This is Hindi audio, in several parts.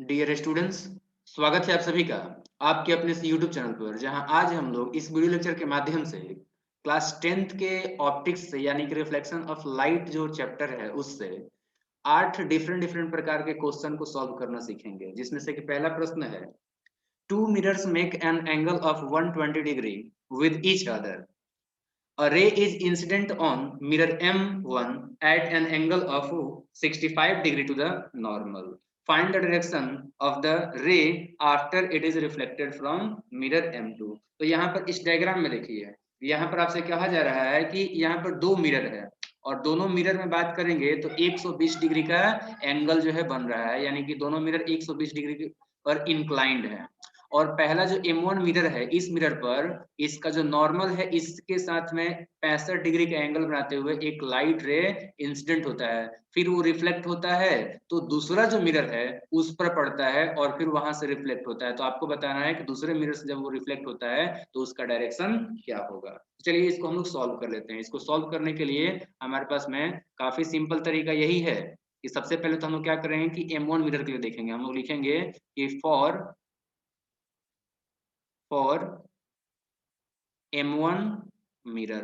डियर स्टूडेंट्स, स्वागत है आप सभी का आपके अपने इस यूट्यूब चैनल पर, जहां आज हम लोग इस वीडियो लेक्चर के माध्यम से क्लास 10th के ऑप्टिक्स से यानी कि रिफ्लेक्शन ऑफ लाइट जो चैप्टर है उससे 8 डिफरेंट डिफरेंट प्रकार के क्वेश्चन को सॉल्व करना सीखेंगे। जिसमें से कि पहला प्रश्न है, two mirrors make an angle of 120 degree with each other. A ray is incident on mirror M1 at an angle of 65 degree to the normal. Find the direction of the ray after it is reflected from mirror M2. तो यहाँ पर इस डायग्राम में देखिए, यहाँ पर आपसे कहा जा रहा है कि यहाँ पर दो मिरर है और दोनों मिरर में बात करेंगे तो 120 डिग्री का एंगल जो है बन रहा है, यानी कि दोनों मिरर 120 डिग्री पर इंक्लाइंड है। और पहला जो M1 मिरर है, इस मिरर पर इसका जो नॉर्मल है इसके साथ में 65 डिग्री का एंगल बनाते हुए एक लाइट रे इंसिडेंट होता है, फिर वो रिफ्लेक्ट होता है तो दूसरा जो मिरर है उस पर पड़ता है और फिर वहां से रिफ्लेक्ट होता है। तो आपको बताना है कि दूसरे मिरर से जब वो रिफ्लेक्ट होता है तो उसका डायरेक्शन क्या होगा। चलिए इसको हम लोग सॉल्व कर लेते हैं। इसको सॉल्व करने के लिए हमारे पास में काफी सिंपल तरीका यही है कि सबसे पहले तो हम लोग क्या करेंगे कि M1 मिरर के लिए देखेंगे। हम लोग लिखेंगे कि फॉर M1 मिरर।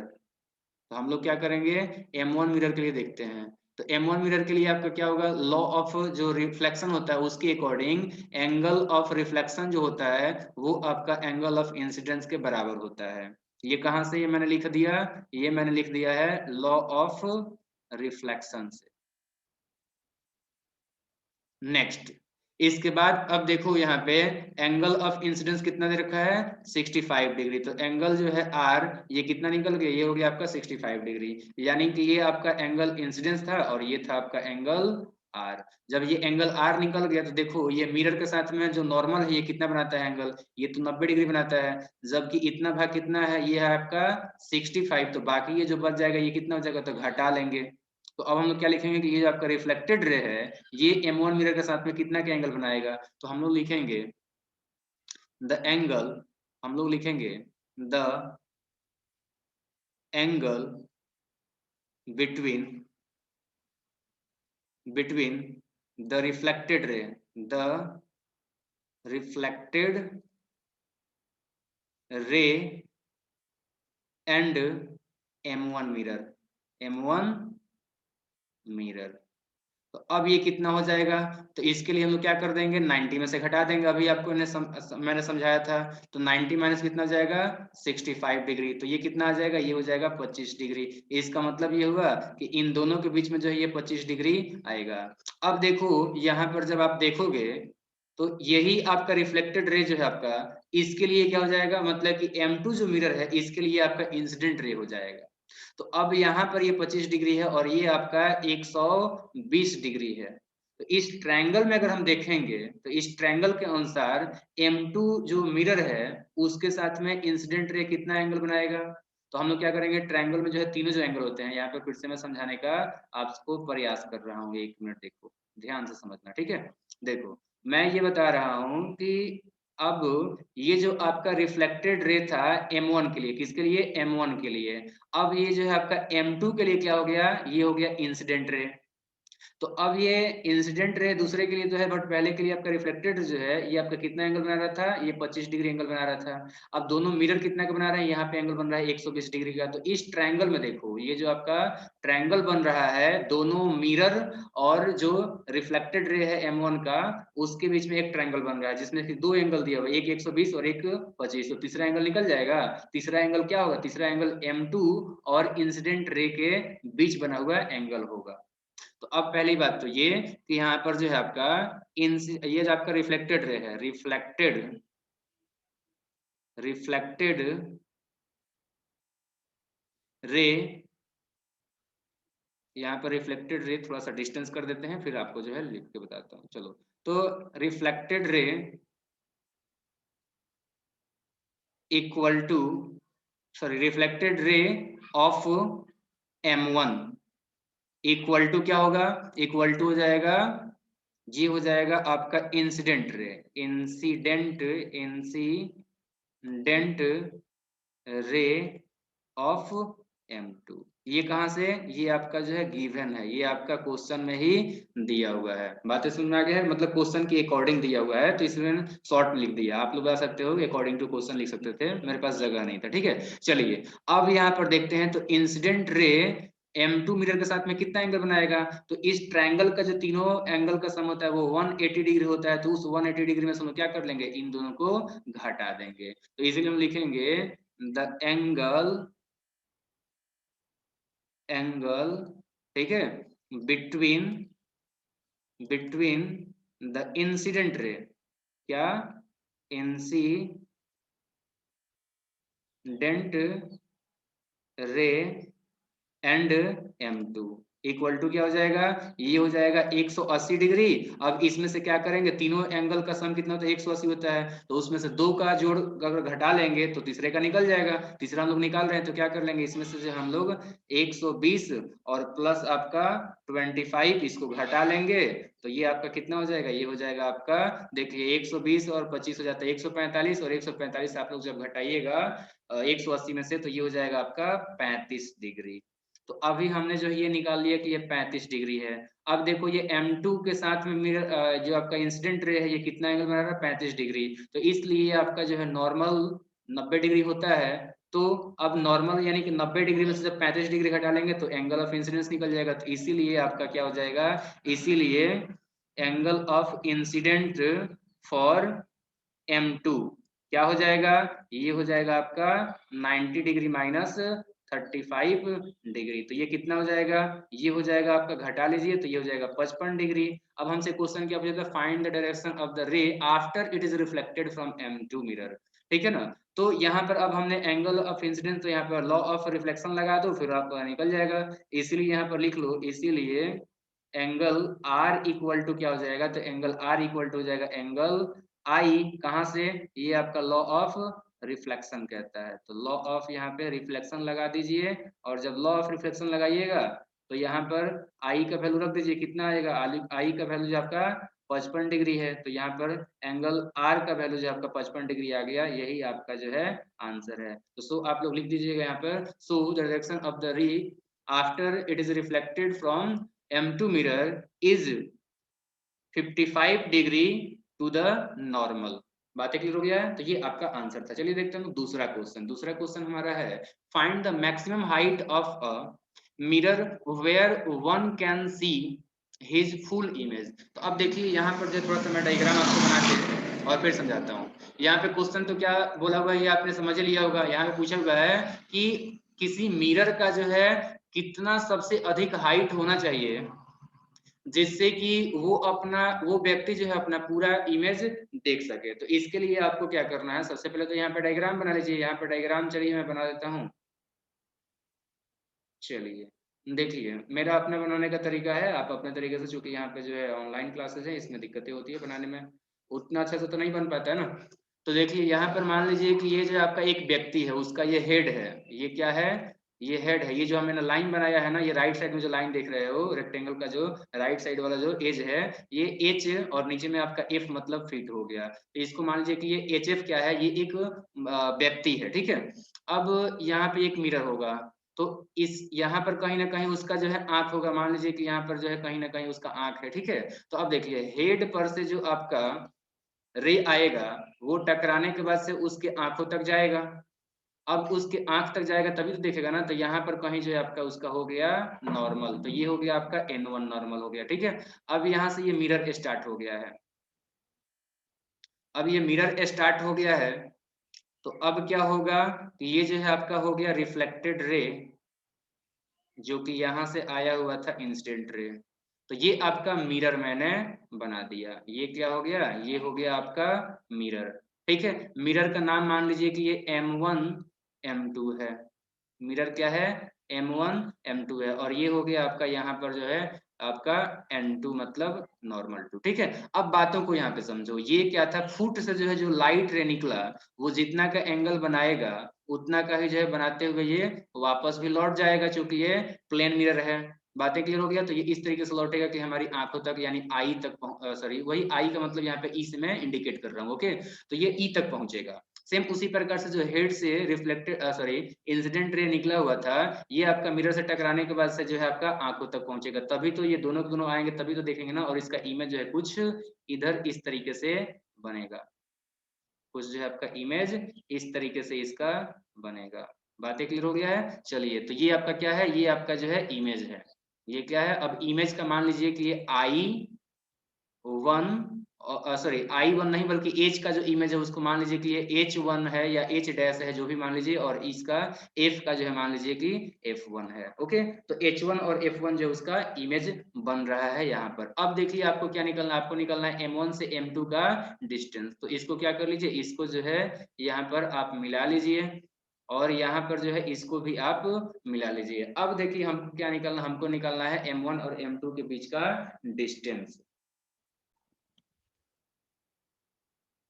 तो हम लोग क्या करेंगे, M1 मिरर के लिए देखते हैं। तो M1 मिरर के लिए आपका क्या होगा, लॉ ऑफ जो रिफ्लेक्शन होता है उसके अकॉर्डिंग एंगल ऑफ रिफ्लेक्शन जो होता है वो आपका एंगल ऑफ इंसिडेंस के बराबर होता है। ये कहाँ से ये मैंने लिख दिया, ये मैंने लिख दिया है लॉ ऑफ रिफ्लेक्शन से। नेक्स्ट, इसके बाद अब देखो यहाँ पे एंगल ऑफ इंसिडेंस कितना दे रखा है, 65 डिग्री। तो एंगल जो है आर, ये कितना निकल गया, ये हो गया आपका 65 डिग्री। यानी कि ये आपका एंगल इंसिडेंस था और ये था आपका एंगल आर। जब ये एंगल आर निकल गया तो देखो ये मिरर के साथ में जो नॉर्मल है ये कितना बनाता है एंगल, ये तो 90 डिग्री बनाता है। जबकि इतना भाग कितना है, ये है आपका 65। तो बाकी ये जो बच जाएगा ये कितना हो जाएगा, तो घटा लेंगे। तो अब हम लोग क्या लिखेंगे कि ये जो आपका रिफ्लेक्टेड रे है ये M1 मिरर के साथ में कितना का एंगल बनाएगा। तो हम लोग लिखेंगे द एंगल, हम लोग लिखेंगे the angle between between the reflected ray, the reflected ray and M1 mirror, M1 mirror. तो अब ये कितना हो जाएगा, तो इसके लिए हम लोग क्या कर देंगे, 90 में से घटा देंगे। अभी आपको मैंने समझाया था। तो 90 माइनस कितना हो जाएगा, 65 डिग्री। तो ये कितना आ जाएगा, ये हो जाएगा 25 डिग्री। इसका मतलब ये हुआ कि इन दोनों के बीच में जो है ये 25 डिग्री आएगा। अब देखो यहाँ पर जब आप देखोगे तो यही आपका रिफ्लेक्टेड रे जो है आपका, इसके लिए क्या हो जाएगा, मतलब कि M2 जो मिरर है इसके लिए आपका इंसिडेंट रे हो जाएगा। तो अब यहाँ पर ये 25 डिग्री है और ये आपका 120 डिग्री है। तो इस ट्रायंगल में अगर हम देखेंगे तो इस ट्रायंगल के अनुसार M2 जो मिरर है उसके साथ में इंसिडेंट रे कितना एंगल बनाएगा। तो हम लोग क्या करेंगे, ट्रायंगल में जो है तीनों जो एंगल होते हैं, यहाँ पर फिर से मैं समझाने का आपको प्रयास कर रहा हूँ। 1 मिनट देखो, ध्यान से समझना, ठीक है। देखो मैं ये बता रहा हूँ कि अब ये जो आपका रिफ्लेक्टेड रे था M1 के लिए, किसके लिए, M1 के लिए। अब ये जो है आपका M2 के लिए क्या हो गया, ये हो गया इंसिडेंट रे। तो अब ये इंसिडेंट रे दूसरे के लिए तो है, बट पहले के लिए आपका रिफ्लेक्टेड जो है ये आपका कितना एंगल बना रहा था, ये 25 डिग्री एंगल बना रहा था। अब दोनों मिरर कितना का बना रहे हैं, यहाँ पे एंगल बन रहा है 120 डिग्री का। तो इस ट्रायंगल में देखो ये जो आपका ट्रायंगल बन रहा है, दोनों मिरर और जो रिफ्लेक्टेड रे है M1 का, उसके बीच में एक ट्रायंगल बन रहा है जिसमें कि दो एंगल दिया हुआ है, एक 120 और एक 25। तो तीसरा एंगल निकल जाएगा। तीसरा एंगल क्या होगा, तीसरा एंगल M2 और इंसिडेंट रे के बीच बना हुआ एंगल होगा। तो अब पहली बात तो ये कि यहाँ पर जो है आपका ये जो आपका रिफ्लेक्टेड रे है, रिफ्लेक्टेड रे, यहाँ पर रिफ्लेक्टेड रे थोड़ा सा डिस्टेंस कर देते हैं फिर आपको जो है लिख के बताता हूँ। चलो, तो reflected ray equal to, sorry, reflected ray of M1 equal to क्या होगा, इक्वल टू हो जाएगा, ये हो जाएगा आपका incident ray, incident ray of M2। ये कहाँ से, ये आपका जो है गिवन है, ये आपका क्वेश्चन में ही दिया हुआ है। बातें समझ में आ गया है, मतलब क्वेश्चन के अकॉर्डिंग दिया हुआ है, तो इसमें शॉर्ट में लिख दिया। आप लोग बता सकते हो अकॉर्डिंग टू क्वेश्चन लिख सकते थे, मेरे पास जगह नहीं था, ठीक है। चलिए अब यहाँ पर देखते हैं, तो इंसिडेंट रे M2 मिरर के साथ में कितना एंगल बनाएगा, तो इस ट्रायंगल का जो तीनों एंगल का सम होता है वो 180 डिग्री होता है, तो उस 180 डिग्री में हम लोग क्या कर लेंगे, इन दोनों को घटा देंगे। तो इसीलिए हम लिखेंगे द एंगल, ठीक है, बिटवीन द इंसिडेंट रे, क्या, incident ray and M2 equal to क्या हो जाएगा, ये हो जाएगा 180 डिग्री। अब इसमें से क्या करेंगे, तीनों एंगल का सम कितना होता है, 180 होता है, तो उसमें से दो का जोड़ अगर घटा लेंगे तो तीसरे का निकल जाएगा। तीसरा हम लोग निकाल रहे हैं, तो क्या कर लेंगे, इसमें से जो हम लोग 120 और प्लस आपका 25 इसको घटा लेंगे, तो ये आपका कितना हो जाएगा, ये हो जाएगा आपका, देखिए 120 और 25 हो जाता है 145, और 145 आप लोग जब घटाइएगा 180 में से, तो ये हो जाएगा आपका 35 डिग्री। तो अभी हमने जो ये निकाल लिया कि ये 35 डिग्री है। अब देखो ये M2 के साथ में मिरर जो आपका इंसिडेंट रे है, ये कितना एंगल बना रहा है, 35 डिग्री। तो इसलिए आपका जो है नॉर्मल 90 डिग्री होता है। तो अब नॉर्मल यानी कि 90 डिग्री में से जब 35 डिग्री घटा लेंगे तो एंगल ऑफ इंसिडेंस निकल जाएगा, तो इसीलिए आपका क्या हो जाएगा, इसीलिए angle of incident for M2 क्या हो जाएगा, ये हो जाएगा आपका 90 डिग्री माइनस 35 डिग्री। तो ये कितना हो जाएगा, ये हो जाएगा आपका, घटा लीजिए, तो ये हो जाएगा 55 डिग्री। अब हमसे क्वेश्चन क्या पूछा था, find the direction of the ray after it is reflected from M2 mirror, ठीक है ना। तो यहाँ पर अब हमने एंगल ऑफ इंसिडेंस, तो यहाँ पर लॉ ऑफ रिफ्लेक्शन लगा दो, फिर आपका निकल जाएगा। इसीलिए यहाँ पर लिख लो, इसीलिए एंगल R इक्वल टू क्या हो जाएगा, तो एंगल R इक्वल टू हो जाएगा एंगल आई, कहाँ से, ये आपका लॉ ऑफ रिफ्लेक्शन कहता है, तो लॉ ऑफ यहाँ पे रिफ्लेक्शन लगा दीजिए। और जब लॉ ऑफ रिफ्लेक्शन लगाइएगा तो यहाँ पर आई का वैल्यू रख दीजिए, कितना आएगा, आई का वैल्यू जो आपका 55 डिग्री है, तो यहाँ पर एंगल आर का वैल्यू जो आपका 55 डिग्री आ गया, यही आपका जो है आंसर है। तो सो आप लोग लिख दीजिएगा यहाँ पर, so the direction of the ray after it is reflected from M2 mirror is 55 degree to the normal. बातें क्लियर हो गया है, तो ये आपका आंसर था। चलिए देखते हैं दूसरा क्वेश्चन। दूसरा क्वेश्चन हमारा है, find the maximum height of a mirror where one can see his full image. तो अब देखिए यहाँ पर जो थोड़ा सा मैं डायग्राम आपको बना के और फिर समझाता हूँ। यहाँ पे क्वेश्चन तो क्या बोला हुआ है ये आपने समझ लिया होगा। यहाँ पे पूछा हुआ है कि किसी मिरर का जो है कितना सबसे अधिक हाइट होना चाहिए जिससे कि वो व्यक्ति जो है अपना पूरा इमेज देख सके। तो इसके लिए आपको क्या करना है, सबसे पहले तो यहाँ पे डायग्राम बना लीजिए। यहाँ पे डायग्राम चलिए मैं बना देता हूँ। चलिए देखिए, मेरा अपना बनाने का तरीका है, आप अपने तरीके से, चूंकि यहाँ पे जो है ऑनलाइन क्लासेस है, इसमें दिक्कतें होती है बनाने में, उतना अच्छा से तो नहीं बन पाता है ना। तो देखिए यहाँ पर मान लीजिए कि ये जो आपका एक व्यक्ति है, उसका ये हेड है, ये क्या है, ये हेड है। ये जो हमने लाइन बनाया है ना, ये राइट साइड में जो लाइन देख रहे हो रेक्टेंगल का, जो राइट साइड वाला जो एज है, ये एच और नीचे में आपका एफ मतलब फीट हो गया। तो इसको मान लीजिए कि ये एच एफ क्या है, ये एक व्यक्ति है, ठीक है। अब यहाँ पे एक मिरर होगा, तो इस यहाँ पर कहीं ना कहीं उसका जो है आंख होगा। मान लीजिए कि यहाँ पर जो है कहीं ना कहीं उसका आंख है, ठीक है। तो अब देखिए हेड पर से जो आपका रे आएगा वो टकराने के बाद से उसके आंखों तक जाएगा। अब उसके आंख तक जाएगा तभी तो देखेगा ना। तो यहाँ पर कहीं जो है आपका उसका हो गया नॉर्मल, तो ये हो गया आपका N1 नॉर्मल हो गया, ठीक है। अब यहाँ से ये मिरर स्टार्ट हो गया है। अब ये मिरर स्टार्ट हो गया है, तो अब क्या होगा कि ये जो है आपका हो गया रिफ्लेक्टेड रे, जो कि यहाँ से आया हुआ था इंसिडेंट रे। तो ये आपका मिरर मैंने बना दिया। ये क्या हो गया, ये हो गया आपका मिरर, ठीक है। मिरर का नाम मान लीजिए कि ये M1 M2 है। मिरर क्या है, M1 M2 है। और ये हो गया आपका यहाँ पर जो है आपका N2 मतलब नॉर्मल टू, ठीक है। अब बातों को यहाँ पे समझो, ये क्या था, फुट से जो है जो लाइट रे निकला, वो जितना का एंगल बनाएगा उतना का ही जो है बनाते हुए ये वापस भी लौट जाएगा, क्योंकि ये प्लेन मिरर है। बातें क्लियर हो गया। तो ये इस तरीके से लौटेगा कि हमारी आंखों तक, यानी आई तक, सॉरी वही आई का मतलब यहाँ पे ई से मैं इंडिकेट कर रहा हूँ, ओके। तो ये ई तक पहुंचेगा। सेम उसी प्रकार से जो हेड से रिफ्लेक्टेड सॉरी इंसिडेंट रे निकला हुआ था, ये आपका मिरर से टकराने के बाद से जो है आपका आंखों तक पहुंचेगा, तभी तो ये दोनों के दोनों आएंगे, तभी तो देखेंगे ना। और इसका इमेज जो है कुछ इधर इस तरीके से बनेगा, कुछ जो है आपका इमेज इस तरीके से इसका बनेगा। बातें क्लियर हो गया है? चलिए, तो ये आपका क्या है, ये आपका जो है इमेज है। ये क्या है, अब इमेज का मान लीजिए कि ये I1 सॉरी I1 नहीं बल्कि एच का जो इमेज है उसको मान लीजिए कि ये H1 है या H डैश है, जो भी मान लीजिए, और इसका F का जो है मान लीजिए कि F1 है। ओके, तो H1 और F1 जो उसका इमेज बन रहा है यहाँ पर। अब देखिए आपको क्या निकलना है, आपको निकलना है M1 से M2 का डिस्टेंस। तो इसको क्या कर लीजिए, इसको जो है यहाँ पर आप मिला लीजिए, और यहाँ पर जो है इसको भी आप मिला लीजिए। अब देखिए हम क्या निकलना, हमको निकलना है M1 और M2 के बीच का डिस्टेंस।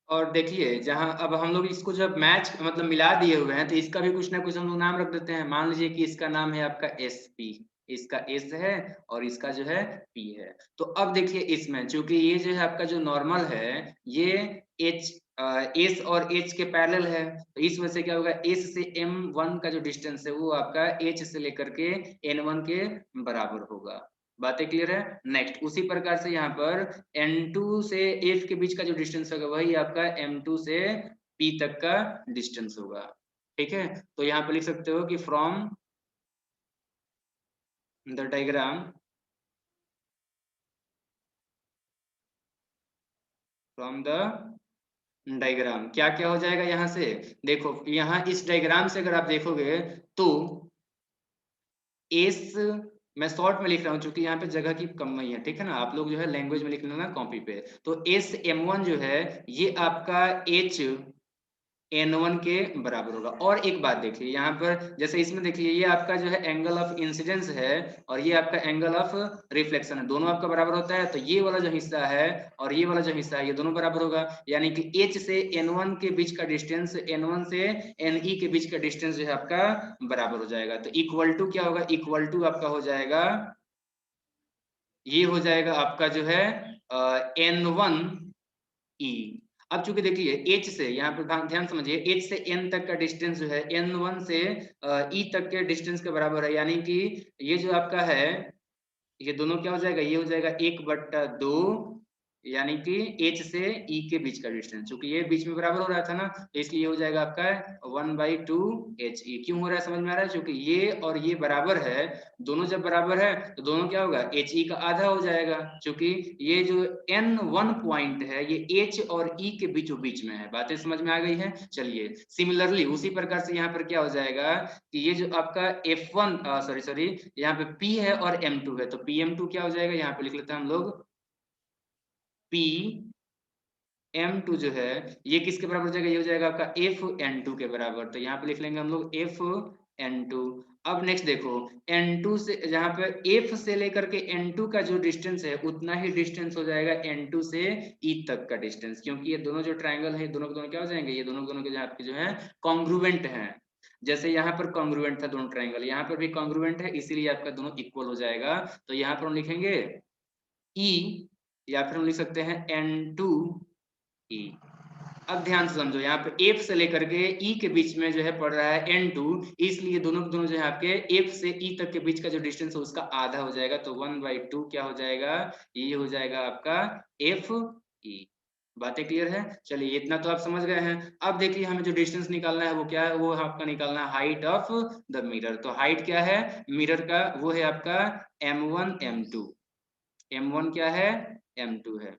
और देखिए जहां अब हम लोग इसको जब मैच मतलब मिला दिए हुए हैं, तो इसका भी कुछ ना कुछ हम लोग नाम रख देते हैं। मान लीजिए कि इसका नाम है आपका SP, इसका S है और इसका जो है P है। तो अब देखिए इसमें चूंकि ये जो है आपका जो नॉर्मल है, ये S और H के पैरेलल है, तो इस वजह से क्या होगा, S से M1 का जो डिस्टेंस है वो आपका H से लेकर के N1 के बराबर होगा। बातें क्लियर है? नेक्स्ट उसी प्रकार से यहाँ पर N2 से F के बीच का जो डिस्टेंस होगा वही आपका M2 से P तक का डिस्टेंस होगा। ठीक है, तो यहाँ पर लिख सकते हो कि from the diagram, from the diagram क्या क्या हो जाएगा यहाँ से, देखो यहाँ इस डायग्राम से अगर आप देखोगे तो एस, मैं शॉर्ट में लिख रहा हूँ क्योंकि यहाँ पे जगह की कमी है, ठीक है ना, आप लोग जो है लैंग्वेज में लिख लेना कॉपी पे। तो एस M1 जो है ये आपका H N1 के बराबर होगा। और एक बात देखिए यहाँ पर, जैसे इसमें देखिए ये आपका जो है एंगल ऑफ इंसिडेंस है और ये आपका एंगल ऑफ रिफ्लेक्शन है, दोनों आपका बराबर होता है। तो ये वाला जो हिस्सा है और ये वाला जो हिस्सा है ये दोनों बराबर होगा, यानी कि H से N1 के बीच का डिस्टेंस N1 से NE के बीच का डिस्टेंस जो है आपका बराबर हो जाएगा। तो इक्वल टू क्या होगा, इक्वल टू आपका हो जाएगा, ये हो जाएगा आपका जो है N1E। अब चूंकि देखिए H से यहाँ पर ध्यान समझिए, H से N तक का डिस्टेंस जो है N1 से E तक के डिस्टेंस के बराबर है, यानी कि ये जो आपका है ये दोनों क्या हो जाएगा, ये हो जाएगा 1/2, यानी कि H से E के बीच का डिस्टेंस, क्योंकि ये बीच में बराबर हो रहा था ना, तो इसलिए हो जाएगा आपका 1/2 HE। क्यों हो रहा है समझ में आ रहा है, क्योंकि ये और ये बराबर है, दोनों जब बराबर है तो दोनों क्या होगा, HE का आधा हो जाएगा, क्योंकि ये जो N1 पॉइंट है ये H और E के बीचों बीच में है। बातें समझ में आ गई है? चलिए सिमिलरली उसी प्रकार से यहाँ पर क्या हो जाएगा कि ये जो आपका F1 सॉरी यहाँ पे P है और M2 है, तो PM2 क्या हो जाएगा, यहाँ पे लिख लेते हैं हम लोग PM2 जो है ये किसके बराबर हो जाएगा, ये हो जाएगा आपका FN2 के बराबर। तो यहाँ पे लिख लेंगे हम लोग FN2। अब नेक्स्ट देखो N2 से, जहाँ पे F से लेकर के N2 का जो डिस्टेंस है उतना ही डिस्टेंस हो जाएगा N2 से E तक का डिस्टेंस, क्योंकि ये दोनों जो ट्राइंगल है दोनों के दोनों क्या हो जाएंगे, ये दोनों के जो आपके जो है कॉन्ग्रुएंट हैं। जैसे यहाँ पर कॉन्ग्रुएंट था दोनों ट्राइंगल, यहाँ पर भी कॉन्ग्रुएंट है, इसीलिए आपका दोनों इक्वल हो जाएगा। तो यहाँ पर हम लिखेंगे E, या फिर हम लिख सकते हैं N2E। अब ध्यान से समझो, यहाँ पे F से लेकर के E के बीच में जो है पड़ रहा है N2, इसलिए दोनों के दोनों जो है आपके F से E तक के बीच का जो डिस्टेंस है उसका आधा हो जाएगा, तो 1/2 क्या हो जाएगा, ये हो जाएगा आपका FE। बातें क्लियर है? चलिए इतना तो आप समझ गए हैं। अब देखिए हमें जो डिस्टेंस निकालना है वो क्या है, वो आपका निकालना है हाइट ऑफ द मिरर। तो हाइट क्या है मिरर का, वो है आपका M1 M2। M1 क्या है, M2 है,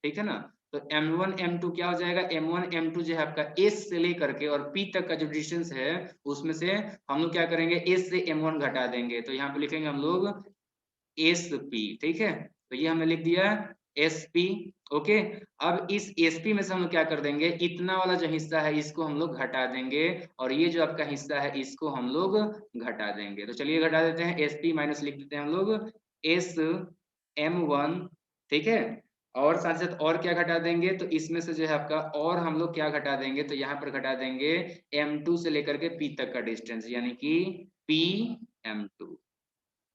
ठीक है ना। तो M1 M2 क्या हो जाएगा, M1 M2 जो है आपका S से लेकर के और P तक का जो डिस्टेंस है उसमें से हम लोग क्या करेंगे, S से M1 घटा देंगे, तो यहाँ पे लिखेंगे हम लोग SP। ठीक है, तो ये हमने लिख दिया SP। ओके, अब इस SP में से हम लोग क्या कर देंगे, इतना वाला जो हिस्सा है इसको हम लोग घटा देंगे, और ये जो आपका हिस्सा है इसको हम लोग घटा देंगे। तो चलिए घटा देते हैं, SP माइनस लिख देते हैं हम लोग S M1। ठीक है, और साथ साथ और क्या घटा देंगे, तो इसमें से जो है आपका और हम लोग क्या घटा देंगे, तो यहाँ पर घटा देंगे M2 से लेकर के P तक का डिस्टेंस, यानी कि PM2।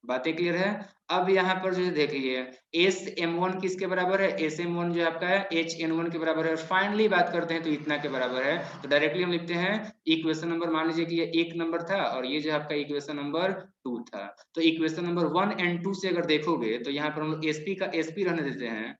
बातें क्लियर है। अब यहाँ पर जो है देखिए एस एम वन किसके बराबर है, एस एम वन जो है आपका है एच एन वन के बराबर है। और फाइनली बात करते हैं तो इतना के बराबर है, तो डायरेक्टली हम लिखते हैं इक्वेशन नंबर, मान लीजिए कि ये 1 नंबर था और ये जो है आपका इक्वेशन नंबर 2 था। तो इक्वेशन नंबर 1 एंड 2 से अगर देखोगे तो यहाँ पर हम लोग एसपी का एसपी रहने देते हैं,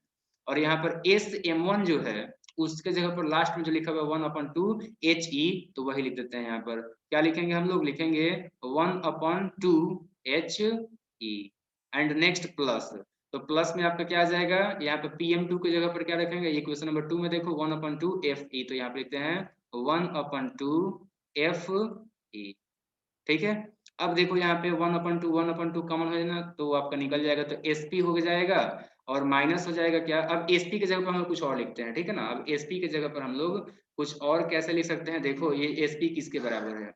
और यहाँ पर एस एम वन जो है उसके जगह पर लास्ट में जो लिखा हुआ है 1/2 एच ई, तो वही लिख देते हैं। यहाँ पर क्या लिखेंगे हम लोग, लिखेंगे 1/2 H E and next plus. तो प्लस में आपका क्या आ जाएगा, यहाँ पे PM2 की जगह पर क्या रखेंगे, ये क्वेश्चन नंबर 2 में देखो 1/2 एफ ई, तो यहाँ पे लिखते हैं 1/2 एफ ई। ठीक है। अब देखो यहाँ पे 1/2 कॉमन हो जाना तो आपका निकल जाएगा, तो एसपी हो जाएगा और माइनस हो जाएगा क्या, अब एसपी की जगह पर हम लोग कुछ और लिखते हैं, ठीक है ना। अब एसपी की जगह पर हम लोग कुछ और कैसे लिख सकते हैं, देखो ये एसपी किसके बराबर है,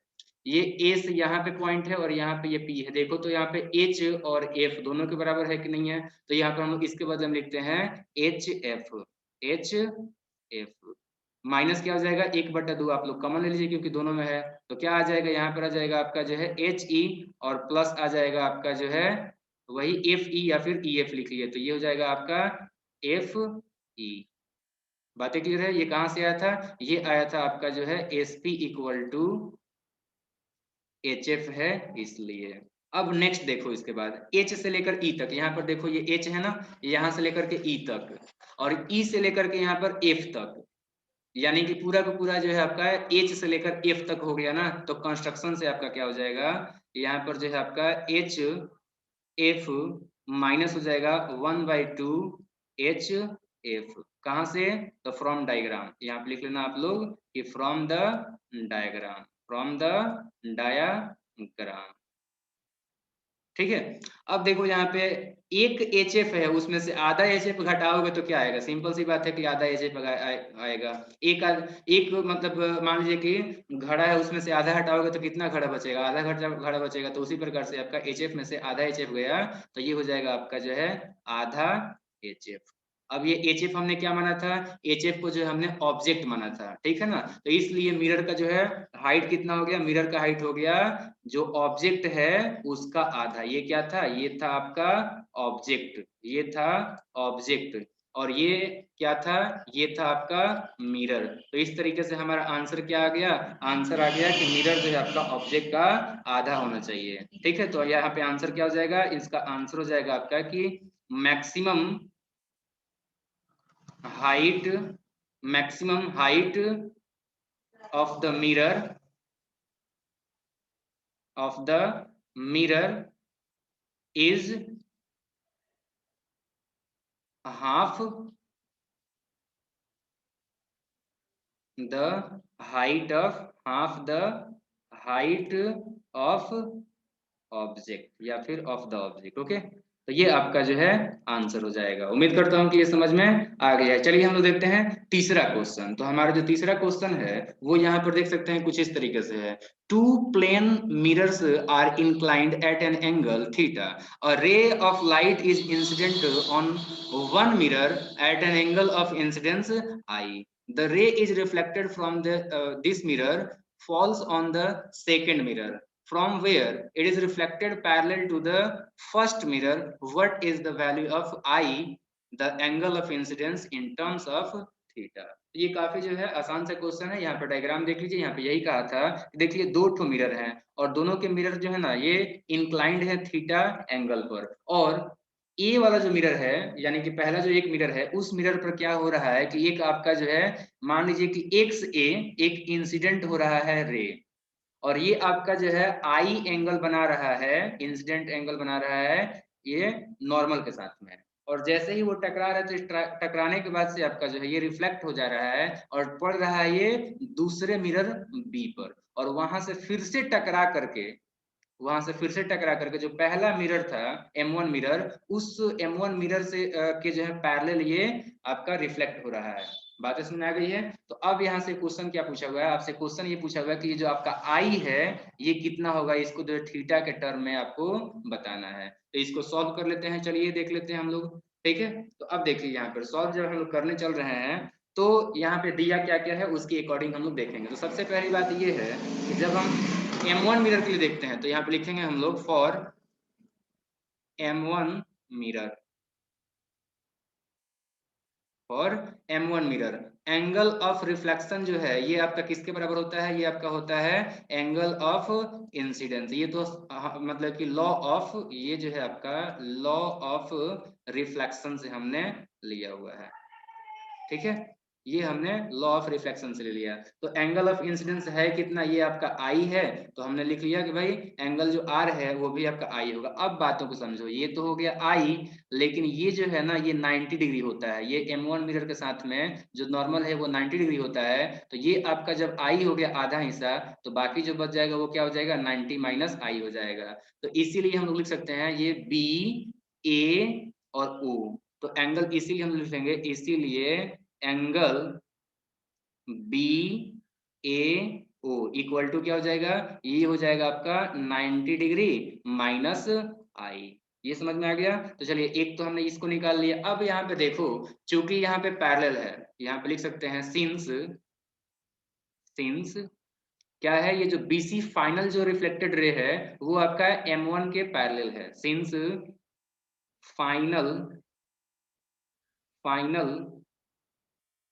ये एस यहाँ पे पॉइंट है और यहाँ पे ये पी है। देखो तो यहाँ पे एच और एफ दोनों के बराबर है कि नहीं है, तो यहाँ पे हम लोग इसके बदले में लिखते हैं H F. H F minus क्या हो जाएगा, 1/2 आप लोग कॉमन ले लीजिए क्योंकि दोनों में है, तो क्या आ जाएगा यहाँ पर आ जाएगा आपका जो है एच ई और प्लस आ जाएगा आपका जो है वही एफ ई या फिर ई एफ लिख लिए, तो ये हो जाएगा आपका एफ ई। बातें क्लियर है। ये कहाँ से आया था, ये आया था आपका जो है S P equal to H F है इसलिए। अब नेक्स्ट देखो इसके बाद एच से लेकर ई तक, यहाँ पर देखो ये एच है ना, यहाँ से लेकर के ई तक और ई से लेकर के यहाँ पर एफ तक, यानी कि पूरा का पूरा जो है आपका एच से लेकर एफ तक हो गया ना, तो कंस्ट्रक्शन से आपका क्या हो जाएगा, यहाँ पर जो है आपका एच एफ माइनस हो जाएगा 1/2 एच एफ। कहाँ से, तो फ्रॉम डायग्राम, यहाँ पे लिख लेना आप लोग कि from the diagram, from the diagram. ठीक है। अब देखो यहाँ पे एक एच एफ है, उसमें से आधा एच एफ घटाओगे तो क्या आएगा, सिंपल सी बात है कि आधा एच एफ आएगा। एक मतलब मान लीजिए कि घड़ा है, उसमें से आधा हटाओगे तो कितना घड़ा बचेगा, आधा घड़ा बचेगा। तो उसी प्रकार से आपका एच एफ में से आधा एच एफ गया तो ये हो जाएगा आपका जो है आधा एच एफ। अब ये एच एफ हमने क्या माना था, एच एफ को जो है हमने ऑब्जेक्ट माना था, ठीक है ना। तो इसलिए मिरर का जो है हाइट कितना हो गया, मिरर का हाइट हो गया जो ऑब्जेक्ट है उसका आधा। ये क्या था, ये था आपका ऑब्जेक्ट, ये था ऑब्जेक्ट, और ये क्या था, ये था आपका मिरर। तो इस तरीके से हमारा आंसर क्या आ गया, आंसर आ गया कि मिरर जो है आपका ऑब्जेक्ट का आधा होना चाहिए। ठीक है, तो यहाँ पे आंसर क्या हो जाएगा, इसका आंसर हो जाएगा आपका कि maximum height, maximum height of the mirror, of the mirror is half the height of half the height of object या फिर ऑफ द ऑब्जेक्ट। ओके, तो ये आपका जो है आंसर हो जाएगा। उम्मीद करता हूं कि ये समझ में आ गया है। चलिए हम लोग देखते हैं तीसरा क्वेश्चन। तो हमारा जो तीसरा क्वेश्चन है वो यहाँ पर देख सकते हैं कुछ इस तरीके से है, two plane mirrors are inclined at an angle theta, a ray of light is incident on one mirror at an angle of incidence i, the ray is reflected from this mirror falls on the second mirror from where it is reflected parallel to the first mirror. What is the value of I, the angle of incidence in terms of theta? ये काफी जो है आसान सा क्वेश्चन है। यहाँ पर डायग्राम देख लीजिए, यहाँ पे यही कहा था कि देखिए दो ठो मिरर हैं और दोनों के मिरर जो है ना ये इंक्लाइंड है थीटा एंगल पर, और ए वाला जो मिरर है यानी कि पहला जो एक मिरर है उस मिरर पर क्या हो रहा है कि एक आपका जो है मान लीजिए कि एक्स ए एक इंसिडेंट हो रहा है रे, और ये आपका जो है आई एंगल बना रहा है, इंसिडेंट एंगल बना रहा है ये नॉर्मल के साथ में। और जैसे ही वो टकरा रहा है तो इस टकराने के बाद से आपका जो है ये रिफ्लेक्ट हो जा रहा है और पड़ रहा है ये दूसरे मिरर बी पर, और वहां से फिर से टकरा करके, वहां से फिर से टकरा करके जो पहला मिरर था M1 मिरर, उस M1 मिरर से के जो है पैरेलल ये आपका रिफ्लेक्ट हो रहा है। बातें समझ आ गई है। तो अब यहाँ से क्वेश्चन क्या पूछा हुआ है आपसे, क्वेश्चन ये पूछा हुआ है कि ये जो आपका आई है ये कितना होगा, इसको जो थीटा के टर्म में आपको बताना है। तो इसको सॉल्व कर लेते हैं, चलिए देख लेते हैं हम लोग। ठीक है, तो अब देखिए यहाँ पर सॉल्व जब हम लोग करने चल रहे हैं तो यहाँ पे दिया क्या क्या है उसके अकॉर्डिंग हम लोग देखेंगे। तो सबसे पहली बात ये है कि जब हम M1 मिरर के लिए देखते हैं तो यहाँ पे लिखेंगे हम लोग फॉर M1 मिरर और M1 mirror. Angle of reflection जो है ये आपका किसके बराबर होता है? ये आपका होता है एंगल ऑफ इंसिडेंस। ये तो मतलब कि लॉ ऑफ, ये जो है आपका लॉ ऑफ रिफ्लेक्शन से हमने लिया हुआ है, ठीक है। ये हमने लॉ ऑफ रिफ्लेक्शन से ले लिया। तो एंगल ऑफ इंसिडेंस है कितना? ये आपका आई है, तो हमने लिख लिया कि भाई एंगल जो आर है वो भी आपका आई होगा। अब बातों को समझो, ये तो हो गया आई, लेकिन ये जो है ना ये 90 डिग्री होता है। ये M1 मिरर के साथ में जो नॉर्मल है वो 90 डिग्री होता है। तो ये आपका जब आई हो गया आधा हिस्सा, तो बाकी जो बच जाएगा वो क्या हो जाएगा? 90 माइनस आई हो जाएगा। तो इसीलिए हम लोग लिख सकते हैं ये बी ए और ओ। तो एंगल इसीलिए हम लिखेंगे, इसीलिए angle B A O equal to क्या हो जाएगा? ये हो जाएगा आपका 90 डिग्री माइनस आई। ये समझ में आ गया? तो चलिए एक तो हमने इसको निकाल लिया। अब यहाँ पे देखो, चूंकि यहाँ पे पैरेलल है, यहाँ पे लिख सकते हैं सिंस, सिंस क्या है? ये जो BC फाइनल जो रिफ्लेक्टेड रे है वो आपका M1 के पैरेलल है। Since final final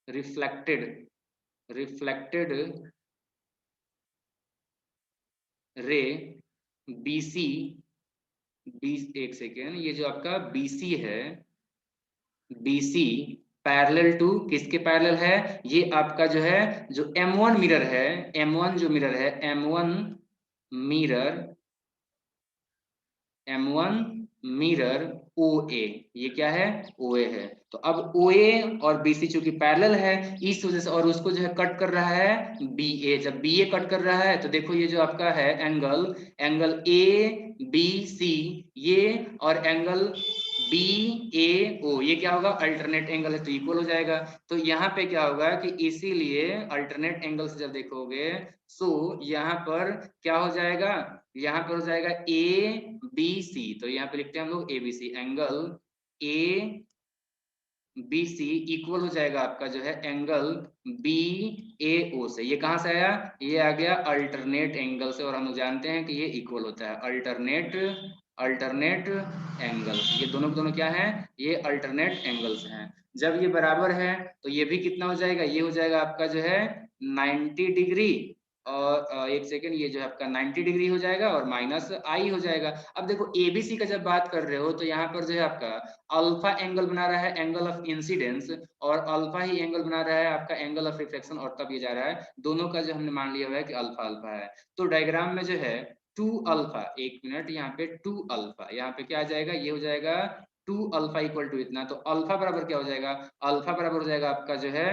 reflected reflected ray BC, एक सेकेंड, ये जो आपका BC है, BC पैरेलल टू किसके पैरेलल है? ये आपका जो है जो M1 मिरर है, M1 जो मिरर है, M1 mirror, M1 mirror OA, ये क्या है? OA है। तो अब OA और BC चूंकि पैरेलल है इस वजह से, और उसको जो है कट कर रहा है BA। जब BA कट कर रहा है तो देखो ये जो आपका है एंगल, एंगल ABC ये और एंगल BAO ये क्या होगा? अल्टरनेट एंगल है तो इक्वल हो जाएगा। तो यहाँ पे क्या होगा कि इसीलिए अल्टरनेट एंगल से जब देखोगे सो यहाँ पर क्या हो जाएगा? यहाँ पर हो जाएगा ABC। तो यहाँ पे लिखते हैं हम लोग ABC, एंगल ABC इक्वल हो जाएगा आपका जो है एंगल BAO से। ये कहाँ से आया? ये आ गया अल्टरनेट एंगल से, और हम लोग जानते हैं कि ये इक्वल होता है अल्टरनेट अल्टरनेट एंगल। ये दोनों के दोनों क्या हैं? ये अल्टरनेट एंगल्स हैं। जब ये बराबर है तो ये भी कितना हो जाएगा? ये हो जाएगा आपका जो है 90 डिग्री, और एक सेकेंड, ये जो है आपका 90 डिग्री हो जाएगा और माइनस आई हो जाएगा। अब देखो ABC का जब बात कर रहे हो तो यहाँ पर जो है आपका अल्फा एंगल बना रहा है एंगल ऑफ इंसिडेंस, और अल्फा ही एंगल बना रहा है आपका एंगल ऑफ रिफ्लेक्शन, और तब ये जा रहा है दोनों का जो हमने मान लिया हुआ है कि अल्फा अल्फा है। तो डायग्राम में जो है 2 अल्फा, एक मिनट, यहाँ पे 2 अल्फा, यहाँ पे क्या आ जाएगा? ये हो जाएगा 2 अल्फा इक्वल टू इतना। तो अल्फा बराबर क्या हो जाएगा? अल्फा बराबर हो जाएगा आपका जो है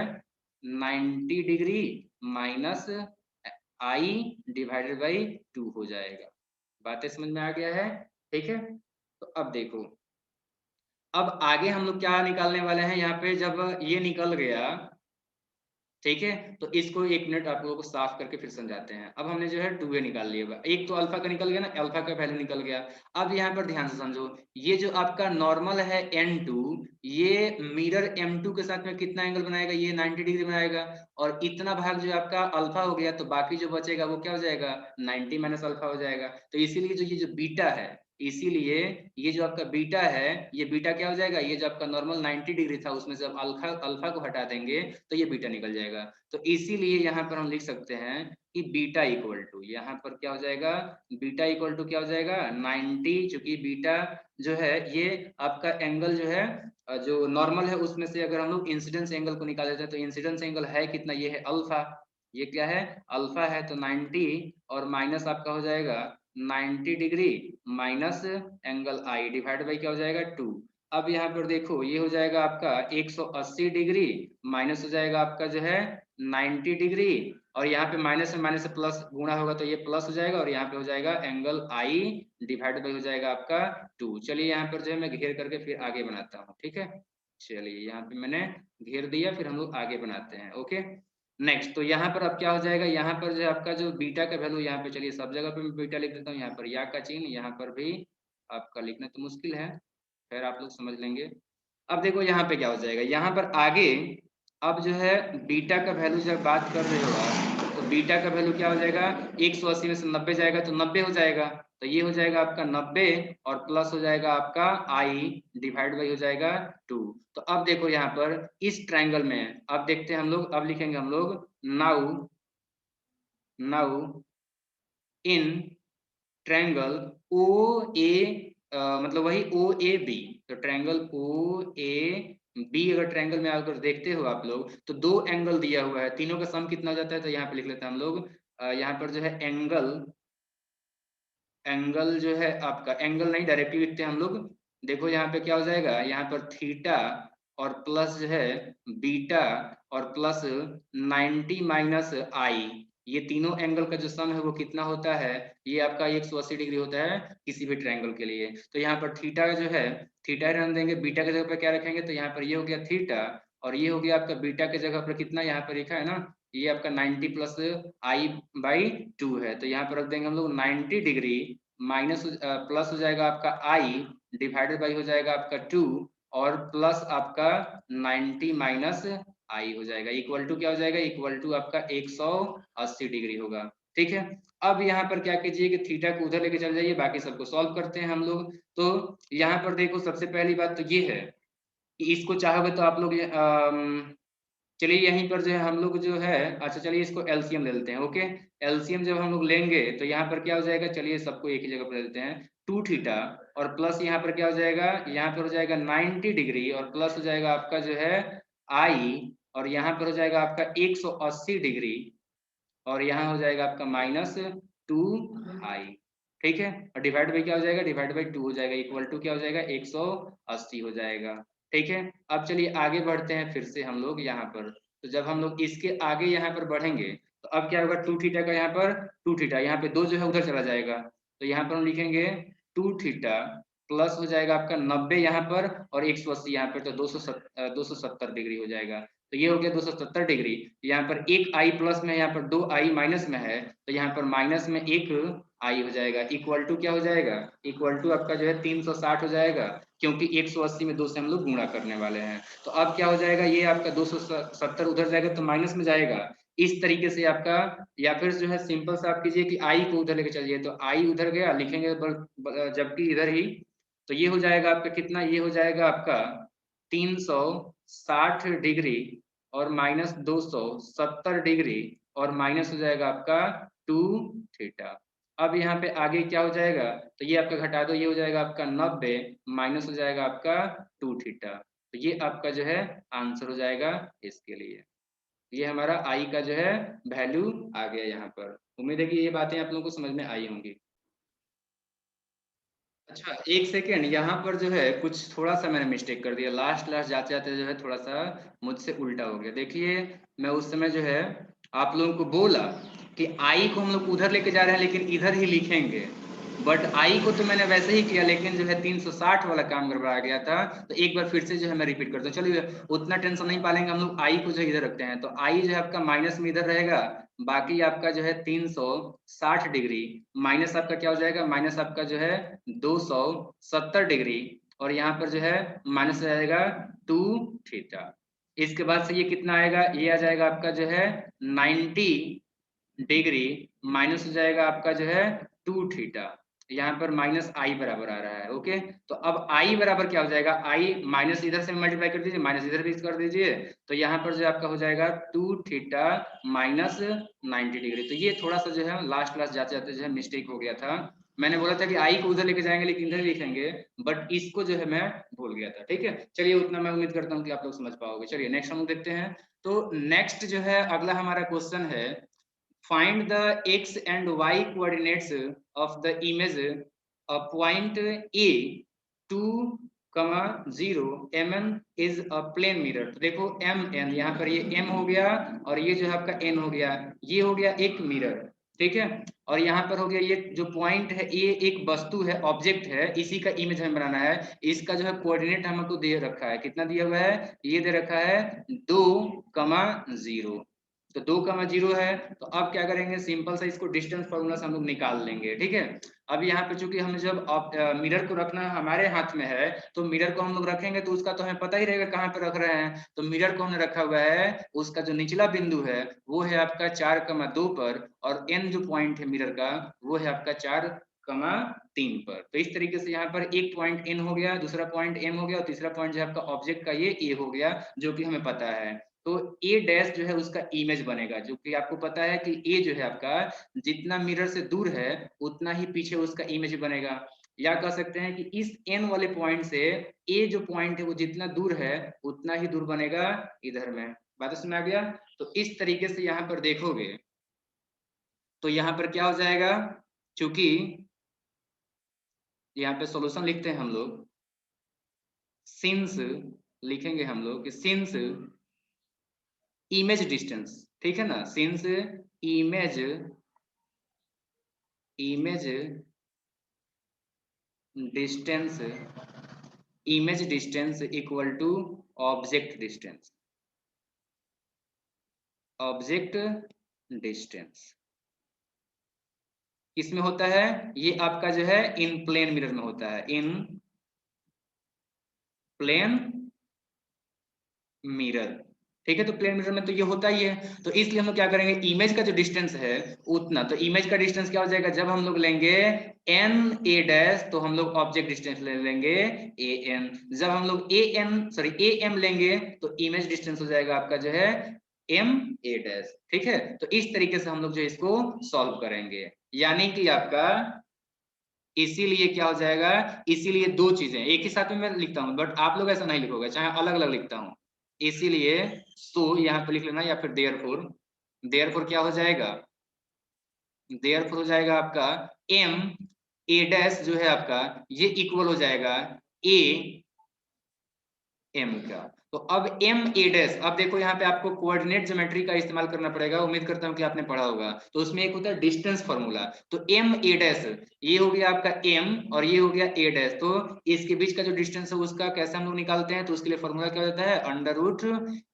90 degree minus I divided by 2 हो जाएगा। बातें समझ में आ गया है? ठीक है। तो अब देखो, अब आगे हम लोग क्या निकालने वाले हैं? यहाँ पे जब ये निकल गया, ठीक है, तो इसको एक मिनट आप लोगों को साफ करके फिर समझाते हैं। अब हमने जो है 2a निकाल लिया होगा, एक तो अल्फा का निकल गया ना, अल्फा का वैल्यू निकल गया। अब यहाँ पर ध्यान से समझो, ये जो आपका नॉर्मल है N2, ये मिरर M2 के साथ में कितना एंगल बनाएगा? ये 90 डिग्री बनाएगा, और इतना भाग जो आपका अल्फा हो गया, तो बाकी जो बचेगा वो क्या हो जाएगा? 90 माइनस अल्फा हो जाएगा। तो इसीलिए जो ये जो बीटा है, इसीलिए ये जो आपका बीटा है, ये बीटा क्या हो जाएगा? ये जो आपका नॉर्मल 90 डिग्री था उसमें से अब अल्फा अल्फा को हटा देंगे तो ये बीटा निकल जाएगा। तो इसीलिए यहाँ पर हम लिख सकते हैं कि बीटा इक्वल टू, यहाँ पर क्या हो जाएगा? बीटा इक्वल टू क्या हो जाएगा? 90, चूंकि बीटा जो है ये आपका एंगल जो है जो नॉर्मल है उसमें से अगर हम लोग इंसिडेंस एंगल को निकाल देते हैं तो इंसिडेंस एंगल है कितना? ये है अल्फा, ये क्या है? अल्फा है। तो 90 और माइनस आपका हो जाएगा 90 degree minus angle I divide by क्या हो जाएगा? 2। अब यहाँ पर देखो ये हो जाएगा आपका 180 डिग्री माइनस हो जाएगा आपका जो है 90 डिग्री, और यहाँ पे माइनस में माइनस से प्लस गुणा होगा तो ये प्लस हो जाएगा, और यहाँ पे हो जाएगा एंगल आई डिवाइड बाई हो जाएगा आपका 2। चलिए यहाँ पर जो है मैं घेर करके फिर आगे बनाता हूँ, ठीक है। चलिए यहाँ पे मैंने घेर दिया, फिर हम लोग आगे बनाते हैं। ओके, नेक्स्ट, तो यहाँ पर अब क्या हो जाएगा? यहाँ पर जो आपका जो बीटा का वैल्यू, यहाँ पे चलिए सब जगह पे मैं बीटा लिख देता हूँ, यहाँ पर या का चिन्ह, यहाँ पर भी आपका लिखना तो मुश्किल है, फिर आप लोग समझ लेंगे। अब देखो यहाँ पे क्या हो जाएगा, यहाँ पर आगे अब जो है बीटा का वैल्यू जब बात कर रहे हो आप, तो बीटा का वैल्यू क्या हो जाएगा? 180 में से 90 जाएगा तो 90 हो जाएगा। तो ये हो जाएगा आपका 90 और प्लस हो जाएगा आपका आई डिवाइड बाई हो जाएगा 2। तो अब देखो यहाँ पर इस ट्रायंगल में अब देखते हैं हम लोग, अब लिखेंगे हम लोग नाउ इन ट्रायंगल ओ ए मतलब वही ओ ए बी। तो ट्रायंगल ओ ए बी अगर ट्रायंगल में अगर देखते हो आप लोग तो दो एंगल दिया हुआ है, तीनों का सम कितना हो जाता है, तो यहाँ पे लिख लेते हैं हम लोग यहाँ पर जो है एंगल जो है आपका, एंगल नहीं डायरेक्टली लिखते हैं हम लोग। देखो यहाँ पे क्या हो जाएगा, यहाँ पर थीटा और प्लस जो है बीटा और प्लस 90 माइनस आई, ये तीनों एंगल का जो सम है वो कितना होता है, ये आपका 180 डिग्री होता है किसी भी ट्रायंगल के लिए। तो यहाँ पर थीटा जो है थीटा रन देंगे, बीटा की जगह पर क्या रखेंगे, तो यहाँ पर ये हो गया थीटा और ये हो गया आपका बीटा की जगह पर कितना यहाँ पर लिखा है ना, ये आपका 90 प्लस आई बाई 2 है। तो यहाँ पर रख देंगे हम लोग 90 डिग्री माइनस प्लस हो जाएगा आपका आई डिवाइडेड बाई हो जाएगा आपका 2 और प्लस आपका 90 माइनस आई हो जाएगा, इक्वल टू क्या हो जाएगा, इक्वल टू आपका 180 डिग्री होगा। ठीक है, अब यहाँ पर क्या कीजिए कि थीटा को उधर लेके चल जाइए, बाकी सबको सॉल्व करते हैं हम लोग। तो यहाँ पर देखो सबसे पहली बात तो ये है कि इसको चाहोगे तो आप लोग चलिए यहीं पर जो है हम लोग जो है, अच्छा चलिए इसको एलसीएम ले लेते हैं। ओके, एलसीएम जब हम लोग लेंगे तो यहाँ पर क्या हो जाएगा, चलिए सबको एक ही जगह पर ले लेते हैं, 2 थीटा और प्लस यहाँ पर क्या हो जाएगा, यहाँ पर हो जाएगा 90 डिग्री और प्लस हो जाएगा आपका जो है आई और यहाँ पर हो जाएगा आपका 180 डिग्री और यहाँ हो जाएगा आपका माइनस 2 आई। ठीक है, और डिवाइड बाई क्या हो जाएगा, डिवाइड बाई 2 हो जाएगा, इक्वल टू क्या हो जाएगा, 180 हो जाएगा। ठीक है, अब चलिए आगे बढ़ते हैं फिर से हम लोग यहाँ पर। तो जब हम लोग इसके आगे यहाँ पर बढ़ेंगे तो अब क्या होगा, 2 थीटा का यहाँ पर 2 थीटा, यहाँ पे 2 जो है उधर चला जाएगा, तो यहाँ पर हम लिखेंगे 2 थीटा प्लस हो जाएगा आपका 90 यहाँ पर और 180 यहाँ पर, तो 270 डिग्री हो जाएगा। तो ये हो गया 270 डिग्री। यहाँ पर एक आई प्लस में, यहाँ पर 2 आई माइनस में है, तो यहाँ पर माइनस में एक आई हो जाएगा, इक्वल टू क्या हो जाएगा, इक्वल टू आपका जो है 360 हो जाएगा, क्योंकि 180 में 2 से हम लोग गुणा करने वाले हैं। तो अब क्या हो जाएगा, ये आपका 270 उधर जाएगा तो माइनस में जाएगा, इस तरीके से आपका। या फिर जो है सिंपल सा आप कीजिए कि आई को उधर लेके चलिए, तो आई उधर गया लिखेंगे जबकि इधर ही, तो ये हो जाएगा आपका कितना, ये हो जाएगा आपका 360 डिग्री और माइनस 270 डिग्री और माइनस हो जाएगा आपका 2 थीटा। अब यहाँ पे आगे क्या हो जाएगा, तो ये आपका घटा दो, ये हो जाएगा आपका 90 माइनस हो जाएगा आपका 2 थीटा। तो ये आपका जो है आंसर हो जाएगा इसके लिए। ये हमारा आई का जो है वैल्यू आ गया यहाँ पर। उम्मीद है कि ये बातें आप लोगों को समझ में आई होंगी। अच्छा एक सेकेंड, यहाँ पर जो है कुछ थोड़ा सा मैंने मिस्टेक कर दिया, लास्ट लास्ट जाते जाते जो है थोड़ा सा मुझसे उल्टा हो गया। देखिए मैं उस समय जो है आप लोगों को बोला कि आई को हम लोग उधर लेके जा रहे हैं लेकिन इधर ही लिखेंगे, बट आई को तो मैंने वैसे ही किया, लेकिन जो है 360 वाला काम गड़बड़ा गया था। तो एक बार फिर से जो है मैं रिपीट करता हूँ, चलिए उतना टेंशन नहीं पालेंगे हम लोग, आई को जो इधर रखते हैं, तो आई जो है आपका माइनस में इधर रहेगा, बाकी आपका जो है 360 डिग्री माइनस आपका क्या हो जाएगा, माइनस आपका जो है 270 डिग्री और यहाँ पर जो है माइनस आ जाएगा 2 थीटा। इसके बाद से ये कितना आएगा, ये आ जाएगा आपका जो है 90 डिग्री माइनस हो जाएगा आपका जो है 2 थीटा, यहाँ पर माइनस आई बराबर आ रहा है। ओके, तो अब आई बराबर क्या हो जाएगा, आई माइनस इधर से मल्टीप्लाई कर दीजिए, माइनस इधर भी कर दीजिए, तो यहाँ पर जो आपका हो जाएगा 2 थीटा माइनस 90 डिग्री। तो ये थोड़ा सा जो है लास्ट क्लास जाते जाते जो है मिस्टेक हो गया था, मैंने बोला था कि आई को उधर लेके जाएंगे लेकिन इधर लिखेंगे, बट इसको जो है मैं भूल गया था। ठीक है, चलिए उतना मैं उम्मीद करता हूँ कि आप लोग समझ पाओगे। चलिए नेक्स्ट हम लोग देखते हैं। तो नेक्स्ट जो है अगला हमारा क्वेश्चन है, find the x and y coordinates of the image a point A 2, 0 mn is a plane mirror। तो देखो mn यहाँ पर ये m हो गया और ये जो है आपका n हो गया, ये हो गया एक मिरर। ठीक है, और यहाँ पर हो गया ये जो पॉइंट है ये एक वस्तु है, ऑब्जेक्ट है, इसी का इमेज हमें बनाना है। इसका जो है कोऑर्डिनेट हमको दे रखा है, कितना दिया हुआ है, ये दे रखा है 2, 0। तो 2, 0 है, तो अब क्या करेंगे, सिंपल सा इसको डिस्टेंस फॉर्मूला से हम लोग निकाल लेंगे। ठीक है, अब यहाँ पे चूंकि हमें जब मिरर को रखना हमारे हाथ में है, तो मिरर को हम लोग रखेंगे तो उसका तो हमें पता ही रहेगा कहाँ पे रख रहे हैं। तो मिरर को हमने रखा हुआ है, उसका जो निचला बिंदु है वो है आपका 4, 2 पर, और एन जो पॉइंट है मिरर का वो है आपका 4, कमा 3 पर। तो इस तरीके से यहाँ पर एक पॉइंट n हो गया, दूसरा पॉइंट m हो गया और तीसरा पॉइंट जो है आपका ऑब्जेक्ट का ये a हो गया, जो कि हमें पता है। तो a डैश जो है उसका इमेज बनेगा, जो कि आपको पता है कि a जो है आपका जितना मिरर से दूर है उतना ही पीछे उसका इमेज बनेगा। या कह सकते हैं कि इस n वाले पॉइंट से a जो पॉइंट है वो जितना दूर है उतना ही दूर बनेगा इधर में। बात समझ में आ गया? तो इस तरीके से यहाँ पर देखोगे तो यहाँ पर क्या हो जाएगा, चूंकि यहाँ पे सॉल्यूशन लिखते हैं हम लोग, सिंस लिखेंगे हम लोग कि सिंस इमेज डिस्टेंस, ठीक है ना, since image image distance image distance equal to object distance, object distance किसमें होता है, ये आपका जो है इन प्लेन मिरर में होता है, इन प्लेन मिरर, ठीक है। तो प्लेन मिरर में तो ये होता ही है, तो इसलिए हम लोग क्या करेंगे, इमेज का जो डिस्टेंस है उतना, तो इमेज का डिस्टेंस क्या हो जाएगा, जब हम लोग लेंगे एन ए डैश तो हम लोग ऑब्जेक्ट डिस्टेंस ले लेंगे ए एन, जब हम लोग ए एम लेंगे तो इमेज डिस्टेंस हो जाएगा आपका जो है एम ए डैश, ठीक है। तो इस तरीके से हम लोग जो इसको सॉल्व करेंगे, यानी कि आपका इसीलिए क्या हो जाएगा, इसीलिए दो चीजें एक ही साथ में मैं लिखता हूं, बट आप लोग ऐसा नहीं लिखोगे, चाहे अलग अलग लिखता हूं। इसीलिए सो यहाँ पे लिख लेना, या फिर देयरफॉर क्या हो जाएगा, देयरफॉर हो जाएगा आपका एम ए डैश जो है आपका ये इक्वल हो जाएगा ए एम का। तो अब एम ए डैश, अब देखो यहाँ पे आपको कोऑर्डिनेट ज्योमेट्री का इस्तेमाल करना पड़ेगा, उम्मीद करता हूँ कि आपने पढ़ा होगा। तो उसमें एक होता है डिस्टेंस फार्मूला, तो एम ए डैश ये हो गया आपका एम और ये हो गया ए डैश, तो इसके बीच का जो डिस्टेंस है उसका कैसे हम लोग निकालते हैं, तो उसके लिए फॉर्मूला क्या होता है, अंडर रूट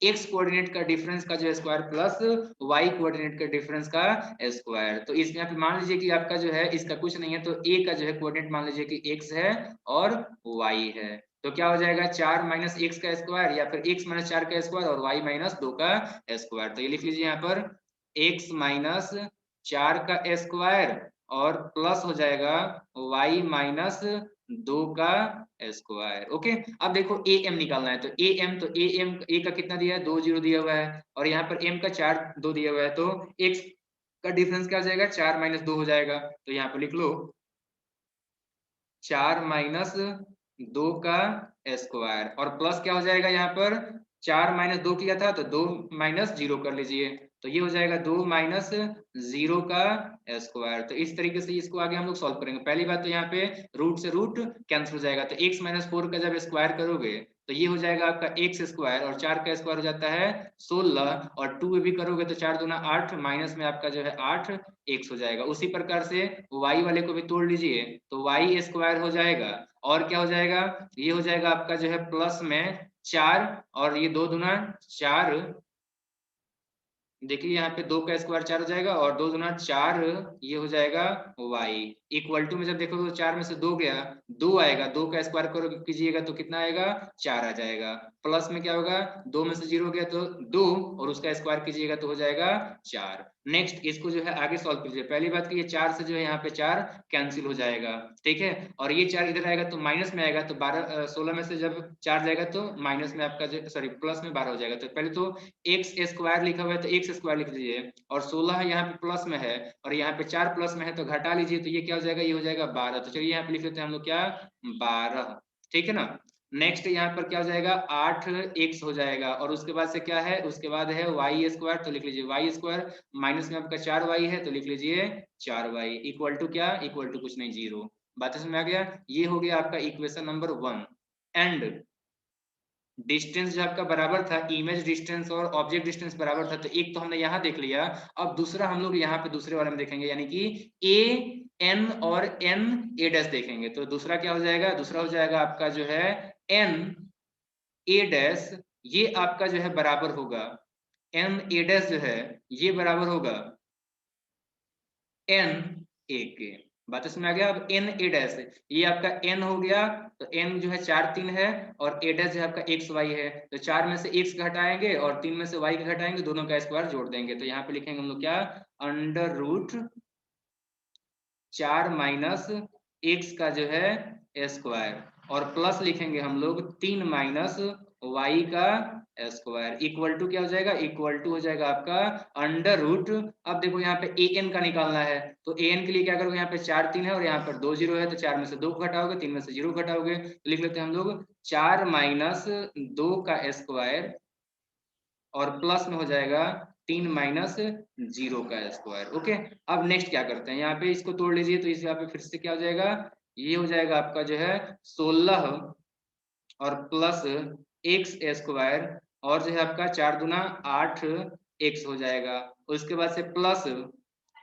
एक्स कोऑर्डिनेट का डिफरेंस का जो स्क्वायर प्लस वाई कोऑर्डिनेट का डिफरेंस का स्क्वायर। तो इसमें आप मान लीजिए कि आपका जो है इसका कुछ नहीं है, तो ए का जो है कोऑर्डिनेट मान लीजिए कि एक्स है और वाई है, तो क्या हो जाएगा 4 माइनस एक्स का स्क्वायर या फिर x माइनस 4 का स्क्वायर और y माइनस 2 का स्क्वायर। तो ये लिख लीजिए यहाँ पर x माइनस 4 का स्क्वायर और प्लस हो जाएगा y माइनस 2 का स्क्वायर। ओके, अब देखो ए एम निकालना है, तो ए एम, तो ए एम ए का कितना दिया है, 2 0 दिया हुआ है और यहाँ पर एम का 4 2 दिया हुआ है, तो x का डिफरेंस क्या हो जाएगा, 4 माइनस 2 हो जाएगा। तो यहाँ पर लिख लो 4 माइनस 2 का स्क्वायर और प्लस क्या हो जाएगा, यहाँ पर 4 माइनस 2 किया था तो 2 माइनस 0 कर लीजिए, तो ये हो जाएगा 2 माइनस 0 का स्क्वायर। तो इस तरीके से इसको आगे हम लोग सॉल्व करेंगे। पहली बात तो यहाँ पे रूट से रूट कैंसिल हो जाएगा, तो x माइनस 4 का जब स्क्वायर करोगे तो ये हो जाएगा आपका एक्स स्क्वायर और 4 का स्क्वायर हो जाता है 16 और 2 भी करोगे तो 4 दूना 8 माइनस में आपका जो है 8 एक्स हो जाएगा। उसी प्रकार से y वाले को भी तोड़ लीजिए तो y स्क्वायर हो जाएगा और क्या हो जाएगा, ये हो जाएगा आपका जो है प्लस में 4 और ये 2 दूना 4, देखिए यहाँ पे 2 का स्क्वायर 4 हो जाएगा और 2 दूना 4 ये हो जाएगा y इक्वल टू में जब देखोगे तो 4 में से 2 गया 2 आएगा, 2 का स्क्वायर करो कीजिएगा तो कितना आएगा 4 आ जाएगा, प्लस में क्या होगा 2 में से 0 गया तो 2 और उसका स्क्वायर कीजिएगा तो हो जाएगा 4। नेक्स्ट इसको जो है आगे सॉल्व कीजिए, पहली बात कि ये 4 से जो है यहाँ पे 4 कैंसिल हो जाएगा, ठीक है, और ये 4 इधर आएगा तो माइनस में आएगा, तो 16 में से जब 4 जाएगा तो माइनस में आपका जो सॉरी प्लस में 12 हो जाएगा। तो पहले तो एक्स स्क्वायर लिखा हुआ है तो एक्स स्क्वायर लिख लीजिए और 16 यहाँ पे प्लस में है और यहाँ पे 4 प्लस में है तो घटा लीजिए, तो ये क्या हो जाएगा, ये हो जाएगा 12। तो चलिए यहाँ पे लिख लेते हैं हम लोग क्या 12, ठीक है ना। नेक्स्ट यहाँ पर क्या हो जाएगा 8 एक्स हो जाएगा और उसके बाद से क्या है, उसके बाद है वाई स्क्वायर, तो लिख लीजिए वाई स्क्वायर माइनस में आपका 4 वाई है तो लिख लीजिए 4 वाई इक्वल टू क्या, इक्वल टू कुछ नहीं 0। बात समझ में आ गया, ये हो गया आपका इक्वेशन नंबर 1। एंड डिस्टेंस जो आपका बराबर था, इमेज डिस्टेंस और ऑब्जेक्ट डिस्टेंस बराबर था, तो एक तो हमने यहाँ देख लिया, अब दूसरा हम लोग यहाँ पे दूसरे वाले में देखेंगे, यानी कि ए एन और एन ए डैश देखेंगे। तो दूसरा क्या हो जाएगा, दूसरा हो जाएगा आपका जो है एन ए डैश, ये आपका जो है बराबर होगा एन ए डैश जो है ये बराबर होगा एन ए के। बात समझ आ गया। अब एन ए डैश ये आपका एन हो गया, तो एन जो है 4 3 है और ए डैश जो है आपका एक्स वाई है, तो 4 में से एक्स घटाएंगे और 3 में से वाई का घटाएंगे, दोनों का स्क्वायर जोड़ देंगे। तो यहाँ पे लिखेंगे हम लोग क्या, अंडर रूट 4 माइनस एक्स का जो है स्क्वायर, और प्लस लिखेंगे हम लोग 3 माइनस वाई का स्क्वायर, इक्वल टू क्या हो जाएगा, इक्वल टू हो जाएगा आपका अंडर रूट। अब देखो यहाँ पे ए एन का निकालना है, तो ए एन के लिए क्या करोगे, यहाँ पे 4 3 है और यहाँ पर 2 जीरो है, तो 4 में से 2 को घटाओगे, 3 में से 0 घटाओगे, तो लिख लेते हैं हम लोग 4 माइनस 2 का स्क्वायर और प्लस में हो जाएगा 3 माइनस 0 का स्क्वायर। ओके, अब नेक्स्ट क्या करते हैं, यहाँ पे इसको तोड़ लीजिए, तो इस यहाँ पे फिर से क्या हो जाएगा, ये हो जाएगा आपका जो है 16 और प्लस एक्स स्क्वायर, और जो है आपका 4 दूना 8 एक्स हो जाएगा, उसके बाद से प्लस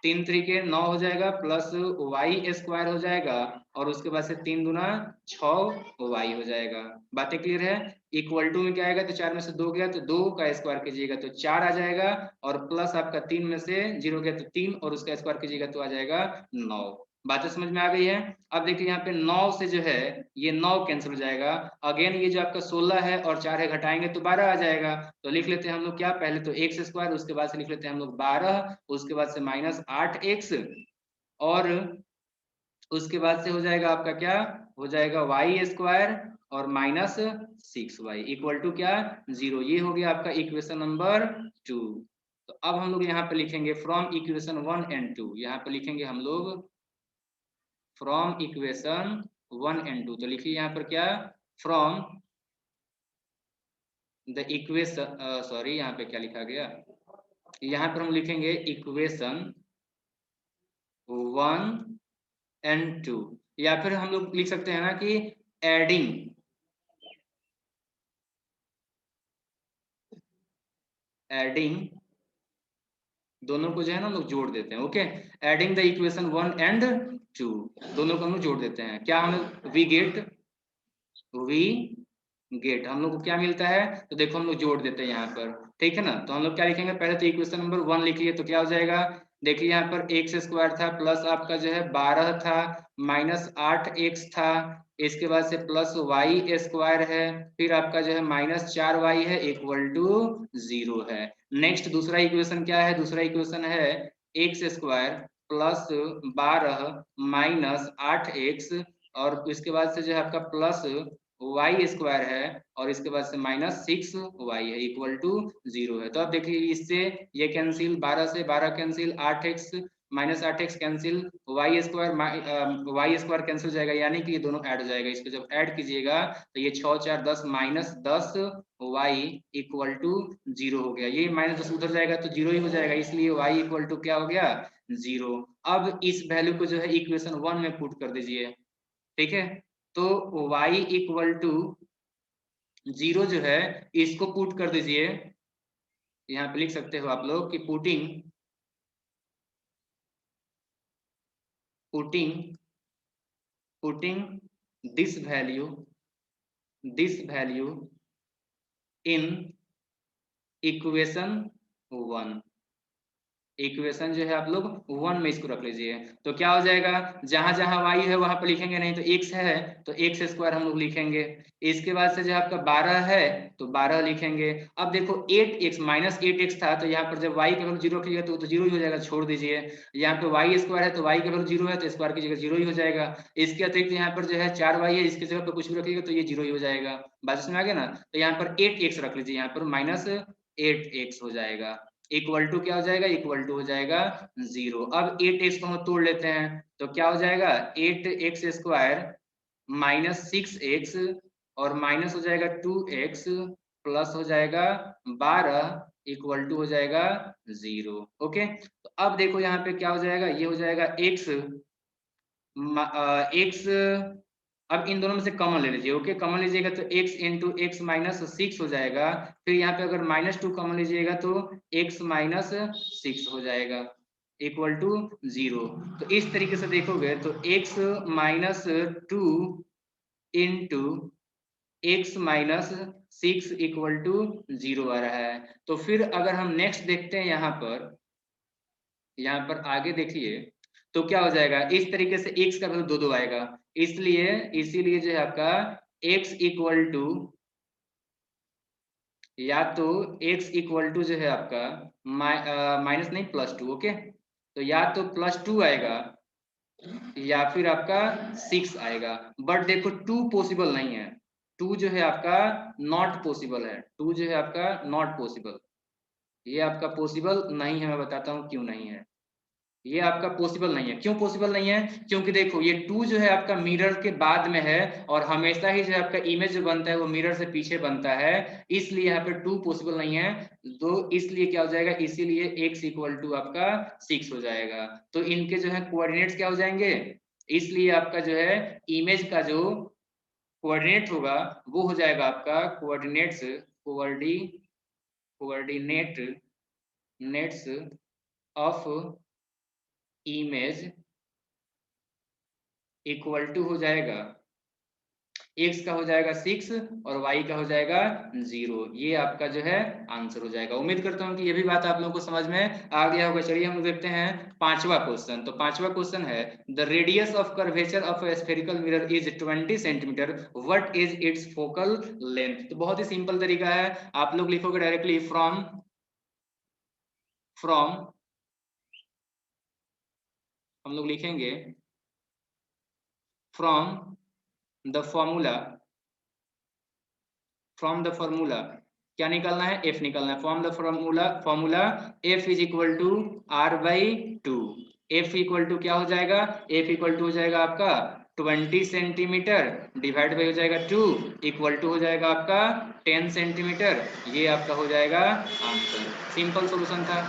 3 3 9 हो जाएगा, प्लस वाई स्क्वायर हो जाएगा, और उसके बाद से 3 दूना 6 वाई हो जाएगा। बातें क्लियर है। इक्वल टू में क्या आएगा, तो 4 में से 2 गया तो 2 का स्क्वायर कीजिएगा तो 4 आ जाएगा, और प्लस आपका 3 में से 0 गया तो 3, और उसका स्क्वायर कीजिएगा तो आ जाएगा 9। बातें समझ में आ गई है। अब देखिए यहाँ पे 9 से जो है ये 9 कैंसिल हो जाएगा, अगेन ये जो आपका 16 है और 4 है घटाएंगे तो 12 आ जाएगा, तो लिख लेते हैं हम लोग क्या, पहले तो एक्स स्क्वायर, उसके बाद से लिख लेते हैं हम लोग 12, उसके बाद से माइनस 8 एक्स, और उसके बाद से हो जाएगा आपका क्या, हो जाएगा वाई स्क्वायर और माइनस 6 वाई इक्वल टू क्या, 0। ये हो गया आपका इक्वेशन नंबर 2। तो अब हम लोग यहाँ पे लिखेंगे फ्रॉम इक्वेशन 1 एंड 2, यहाँ पे लिखेंगे हम लोग फ्रॉम इक्वेशन 1 एंड 2, तो लिखिए यहाँ पर क्या, फ्रॉम द इक्वेशन, सॉरी यहाँ पे क्या लिखा गया, यहाँ पर हम लिखेंगे इक्वेशन 1 एंड 2, या फिर हम लोग लिख सकते हैं ना कि एडिंग एडिंग दोनों को जो है ना हम लोग जोड़ देते हैं। Okay, adding the equation 1 and 2, दोनों को हम लोग जोड़ देते हैं, क्या हम लोग वी गेट हम लोग को क्या मिलता है, तो देखो हम लोग जोड़ देते हैं यहाँ पर, ठीक है ना। तो हम लोग क्या लिखेंगे, पहले तो इक्वेशन नंबर 1 लिखिए, तो क्या हो जाएगा, देखिए यहाँ पर एक्स स्क्वायर था, प्लस आपका जो है 12 था, माइनस 8 एक्स था, इसके बाद से प्लस वाई स्क्वायर है, फिर आपका जो है माइनस 4 वाई है इक्वल टू 0 है। नेक्स्ट दूसरा इक्वेशन क्या है, दूसरा इक्वेशन है x square plus 12 minus 8 x, और इसके बाद से जो है आपका प्लस वाई स्क्वायर है, और इसके बाद से माइनस 6 वाई है इक्वल टू 0 है। तो अब देखिए इससे ये कैंसिल, 12 से 12 cancel, 8x minus 8x cancel, y square cancel हो जाएगा, यानी कि ये दोनों ऐड हो जाएगा, इसको जब ऐड कीजिएगा तो ये 6 4 10 माइनस 10 वाई इक्वल टू 0 हो गया, ये माइनस 10 उधर जाएगा तो 0 ही हो जाएगा, इसलिए वाई इक्वल टू क्या हो गया, 0। अब इस वैल्यू को जो है इक्वेशन 1 में पुट कर दीजिए, ठीक है। तो y इक्वल टू 0 जो है इसको पुट कर दीजिए, यहाँ पे लिख सकते हो आप लोग कि putting putting this value in equation 1, equation जो है आप लोग 1 में इसको रख लीजिए, तो क्या हो जाएगा, जहां जहां y है वहां पर लिखेंगे नहीं, तो x है तो एक्स स्क्वायर हम लोग लिखेंगे, इसके बाद से जो आपका 12 है तो 12 लिखेंगे। अब देखो 8x माइनस 8x था, तो यहाँ पर जब y के वैल्यू 0 रखिएगा तो जीरो ही हो जाएगा, छोड़ दीजिए। यहाँ पे वाई स्क्वायर है तो y के वैल्यू 0 है तो स्क्वायर की जगह 0 ही हो जाएगा। इसके अतिरिक्त यहाँ पर जो है 4y है, इसकी जगह पर कुछ भी रखिएगा तो ये 0 ही हो जाएगा। बात समझ में आ गया ना। तो यहाँ पर 8x रख लीजिए, यहाँ पर माइनस 8x हो जाएगा, इक्वल टू क्या हो जाएगा, इक्वल टू हो जाएगा 0। अब 8x को हम तोड़ लेते हैं, तो क्या हो जाएगा 8x स्क्वायर माइनस 6x, और माइनस हो जाएगा 2x, प्लस हो जाएगा 12 इक्वल टू हो जाएगा 0। ओके, तो अब देखो यहाँ पे क्या हो जाएगा, ये हो जाएगा x x, अब इन दोनों में से कॉमन ले लीजिए। ओके, कॉमन लीजिएगा तो x इंटू एक्स माइनस 6 हो जाएगा, फिर यहाँ पे अगर -2 कॉमन लीजिएगा तो x माइनस 6 हो जाएगा इक्वल टू 0। तो इस तरीके से देखोगे तो x minus 2 into x minus 6 equal to 0 आ रहा है। तो फिर अगर हम नेक्स्ट देखते हैं यहाँ पर आगे देखिए, तो क्या हो जाएगा, इस तरीके से x का वैल्यू 2 आएगा, इसलिए इसीलिए जो है आपका x इक्वल टू, या तो x इक्वल टू जो है आपका माइनस नहीं +2। ओके, तो या तो +2 आएगा, या फिर आपका 6 आएगा। बट देखो 2 पॉसिबल नहीं है, 2 जो है आपका नॉट पॉसिबल है, 2 जो है आपका नॉट पॉसिबल, ये आपका पॉसिबल नहीं है। मैं बताता हूँ क्यों नहीं है, ये आपका पॉसिबल नहीं है। क्यों पॉसिबल नहीं है? क्योंकि देखो ये 2 जो है आपका मिरर के बाद में है, और हमेशा ही जो है आपका इमेज जो बनता है वो मिरर से पीछे बनता है, इसलिए यहाँ पे 2 पॉसिबल नहीं है। तो इसलिए क्या हो जाएगा, इसीलिए x इक्वल टू आपका 6 हो जाएगा। तो इनके जो है कोऑर्डिनेट्स क्या हो जाएंगे, इसलिए आपका जो है इमेज का जो कोऑर्डिनेट होगा वो हो जाएगा आपका coordinates, coordinates of image equal to हो जाएगा, x का हो जाएगा 6 और y का हो जाएगा 0। ये आपका जो है आंसर हो जाएगा। उम्मीद करता हूँ कि ये भी बात आप लोगों को समझ में आ गया होगा। चलिए हम देखते हैं पांचवा क्वेश्चन। तो पांचवा क्वेश्चन है, the radius of curvature of A spherical mirror is 20 centimetre, what is it's focal length. तो बहुत ही सिंपल तरीका है, आप लोग लिखोगे डायरेक्टली फ्रॉम हम लोग लिखेंगे from the formula, from the formula क्या निकालना है, f निकालना है। From the formula f is equal to r by 2। f equal to क्या हो जाएगा, f इक्वल टू हो जाएगा आपका 20 सेंटीमीटर डिवाइड बाई हो जाएगा 2 इक्वल टू हो जाएगा आपका 10 सेंटीमीटर। ये आपका हो जाएगा आंसर। सिंपल सॉल्यूशन था,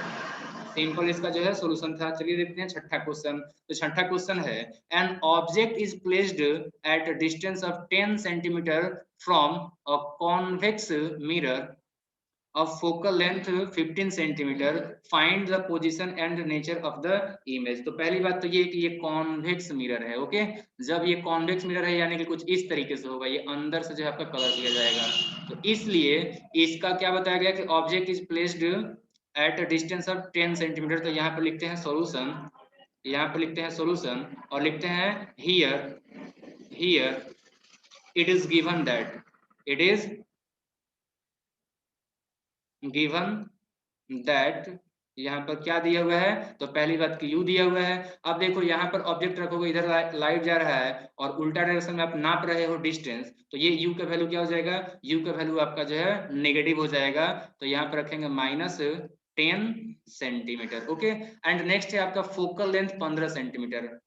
सिंपल इसका जो है सॉल्यूशन था। चलिए देखते हैं छठा क्वेश्चन। तो छठा क्वेश्चन है, an object is placed at a distance of 10 centimetre from a convex mirror of focal length 15 centimetre, find the position and nature of the image. तो पहली बात तो ये कि ये कॉन्वेक्स मिरर है। ओके, जब ये कॉन्वेक्स मिरर है यानी कि कुछ इस तरीके से होगा, ये अंदर से जो है आपका कलर किया जाएगा। तो इसलिए इसका क्या बताया गया कि object is placed at a distance of 10 centimetre. तो यहाँ पर लिखते हैं सॉल्यूशन, यहाँ पर लिखते हैं सॉल्यूशन और लिखते हैं here it is given that, it is given that, यहाँ पर क्या दिया हुआ है, तो पहली बात कि u दिया हुआ है। अब देखो यहाँ पर ऑब्जेक्ट रखोगे, इधर लाइट जा रहा है और उल्टा डायरेक्शन में आप नाप रहे हो डिस्टेंस, तो ये u का वैल्यू क्या हो जाएगा, u का वैल्यू आपका जो है नेगेटिव हो जाएगा। तो यहाँ पर रखेंगे -10 सेंटीमीटर। ओके, एंड नेक्स्ट है आपका फोकल लेंथ 15 सेंटीमीटर।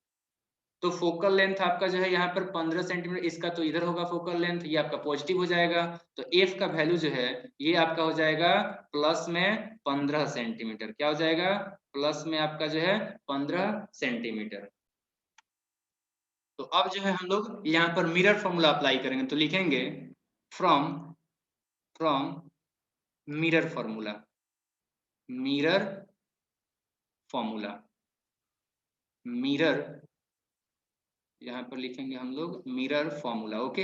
तो फोकल लेंथ आपका जो है यहाँ पर 15 सेंटीमीटर, इसका तो इधर होगा फोकल लेंथ, ये आपका पॉजिटिव हो जाएगा। तो एफ का वैल्यू जो है ये आपका हो जाएगा प्लस में 15 सेंटीमीटर। क्या हो जाएगा, प्लस में आपका जो है 15 सेंटीमीटर। तो अब जो है हम लोग यहाँ पर मिरर फॉर्मूला अप्लाई करेंगे। तो लिखेंगे from from mirror formula, mirror formula, mirror, यहाँ पर लिखेंगे हम लोग मिरर फॉर्मूला। ओके,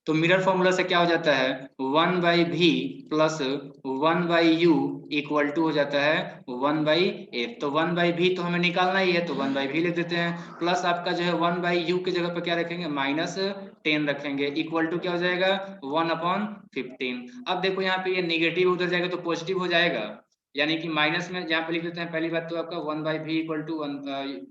तो मिरर फॉर्मूला से क्या हो जाता है, 1/v plus 1/u equal to हो जाता है 1/f। तो 1/v तो हमें निकालना ही है, तो 1/v लिख देते हैं, प्लस आपका जो है 1/u की जगह पर क्या रखेंगे, -10 रखेंगे, इक्वल टू क्या हो जाएगा 1/15। अब देखो यहाँ पे ये नेगेटिव उधर जाएगा तो पॉजिटिव हो जाएगा, यानी कि माइनस में जहाँ पे लिख लेते हैं, पहली बात तो आपका 1/v इक्वल टू 1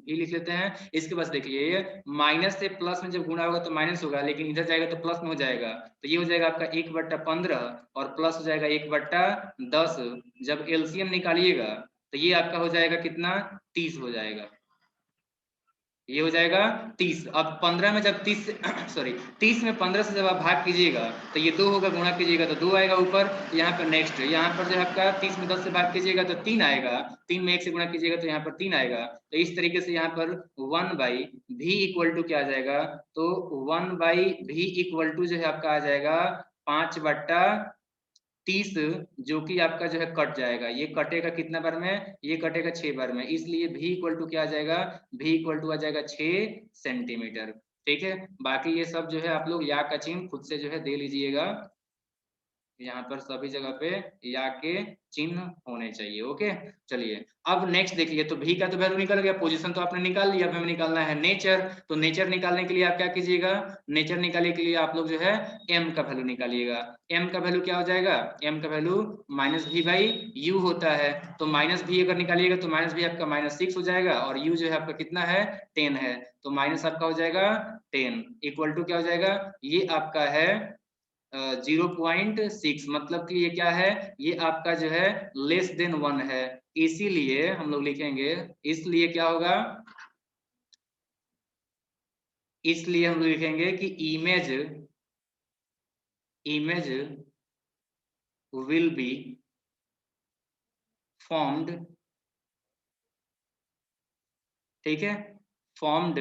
ही लिख लेते हैं। इसके बाद देखिए ये माइनस से प्लस में जब गुणा होगा तो माइनस होगा, लेकिन इधर जाएगा तो प्लस में हो जाएगा। तो ये हो जाएगा आपका 1/15 और प्लस हो जाएगा 1/10। जब एलसीएम निकालिएगा तो ये आपका हो जाएगा कितना, 30 हो जाएगा। ये हो जाएगा 30। अब 15 में जब 30 सॉरी 30 में 15 से जब आप भाग कीजिएगा तो ये 2 होगा, गुणा कीजिएगा तो 2 आएगा ऊपर। यहाँ पर नेक्स्ट, यहाँ पर जो आपका 30 में 10 से भाग कीजिएगा तो 3 आएगा, 3 में 1 से गुणा कीजिएगा तो यहाँ पर 3 आएगा। तो इस तरीके से यहाँ पर 1/v इक्वल टू क्या आ जाएगा, तो 1/v इक्वल टू जो है आपका आ जाएगा 5/30, जो कि आपका जो है कट जाएगा। ये कटेगा कितना बार में, ये कटेगा 6 बार में, इसलिए v इक्वल टू क्या आ जाएगा, v इक्वल टू आ जाएगा 6 सेंटीमीटर। ठीक है, बाकी ये सब जो है आप लोग या का चिन्ह खुद से जो है दे लीजिएगा। यहाँ पर सभी जगह पे या के चिन्ह होने चाहिए। ओके, चलिए अब नेक्स्ट देखिए, तो भी का तो वैल्यू निकल गया, पोजीशन तो आपने निकाल लिया, अब हमें निकालना है नेचर। तो नेचर निकालने के लिए आप क्या कीजिएगा, नेचर निकालने के लिए आप लोग जो है m का वैल्यू निकालिएगा। m का वैल्यू क्या हो जाएगा, m का वैल्यू -v/u होता है। तो -v अगर निकालिएगा तो -v आपका -6 हो जाएगा, और u जो है आपका कितना है 10 है, तो माइनस आपका हो जाएगा 10 इक्वल टू क्या हो जाएगा, ये आपका है 0.6, मतलब कि ये क्या है, ये आपका जो है लेस देन 1 है। इसीलिए हम लोग लिखेंगे, इसलिए क्या होगा, इसलिए हम लोग लिखेंगे कि इमेज विल बी फॉर्म्ड, ठीक है, फॉर्म्ड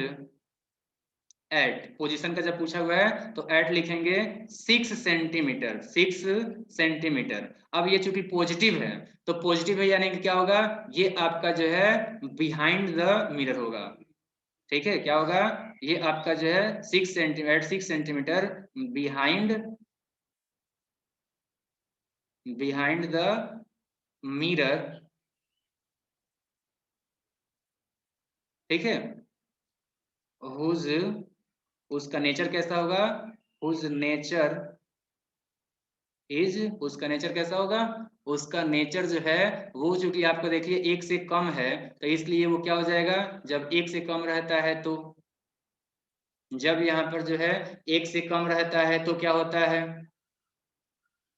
एट, पोजीशन का जब पूछा हुआ है तो एट लिखेंगे 6 सेंटीमीटर, 6 सेंटीमीटर। अब ये चूंकि पॉजिटिव है, तो पॉजिटिव है यानी कि क्या होगा, ये आपका जो है बिहाइंड द मिरर होगा। ठीक है, क्या होगा, ये आपका जो है 6 सेंटीमीटर बिहाइंड द मिरर। ठीक है, हुज, उसका नेचर कैसा होगा, हुज नेचर इज, उसका नेचर कैसा होगा, उसका नेचर जो है वो चूंकि आपको देखिए एक से कम है, तो इसलिए वो क्या हो जाएगा, जब एक से कम रहता है तो, जब यहाँ पर जो है एक से कम रहता है तो क्या होता है,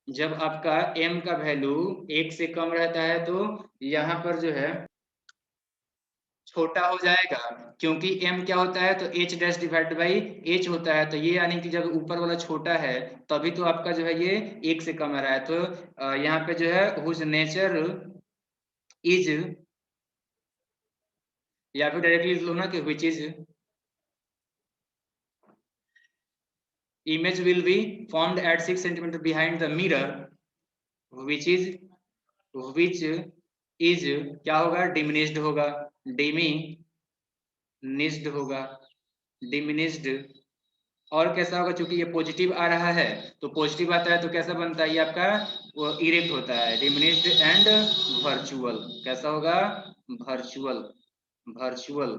जब आपका m का वैल्यू एक से कम रहता है तो यहाँ पर जो है छोटा हो जाएगा, क्योंकि m क्या होता है तो h dash divide by h होता है, तो ये यानी कि जब ऊपर वाला छोटा है तभी तो आपका जो है ये एक से कम आ रहा है। तो यहाँ पे जो है हुज नेचर इज, या फिर डायरेक्टली लिख लो ना कि which is, image will be formed at 6 centimeter behind the mirror, which is, which is क्या होगा, डिमिनिश्ड होगा, डिमिनिश्ड होगा, डिमिनिश्ड। और कैसा होगा, चूंकि ये पॉजिटिव आ रहा है, तो पॉजिटिव आता है तो कैसा बनता है, ये आपका वो इरेक्ट होता है, डिमिनिश्ड एंड वर्चुअल, कैसा होगा, वर्चुअल, वर्चुअल।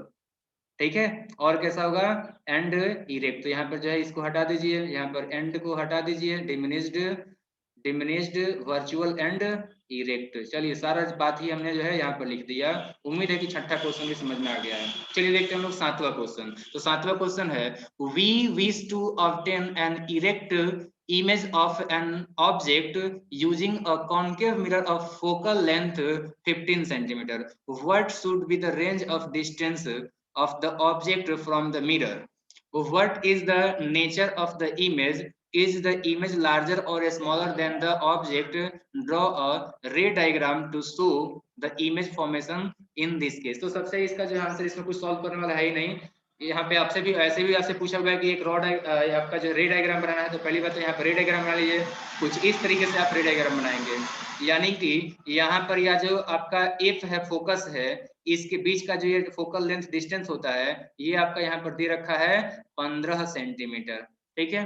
ठीक है, और कैसा होगा, एंड इरेक्ट। तो यहाँ पर जो है इसको हटा दीजिए, यहाँ पर एंड को हटा दीजिए, डिमिनिश्ड वर्चुअल एंड इरेक्ट। चलिए सारा बात ही हमने जो है यहाँ पर लिख दिया। उम्मीद है कि छठा क्वेश्चन भी समझ में आ गया है। चलिए देखते हैं हम लोग सातवां क्वेश्चन। तो सातवां क्वेश्चन है, we wish to obtain an erect image of an object using a concave mirror of focal length 15 centimeter. What should be the range of distance of the object from the mirror? What is the nature of the image? Is the image larger or smaller than the object? Draw a ray diagram to show the image formation in this case. तो सबसे इसका जो आंसर, इसमें कुछ सॉल्व करने वाला है ही नहीं। यहाँ पे आपसे भी ऐसे भी आपसे पूछा हुआ है कि एक रॉड आपका जो रे डायग्राम बनाना है, तो पहली बात तो यहाँ पर रे डायग्राम बना लीजिए। कुछ इस तरीके से आप रे डायग्राम बनाएंगे, यानी कि यहाँ पर या जो आपका एफ है, फोकस है, इसके बीच का जो ये फोकल लेंथ डिस्टेंस होता है, ये आपका यहाँ पर दे रखा है 15 सेंटीमीटर। ठीक है,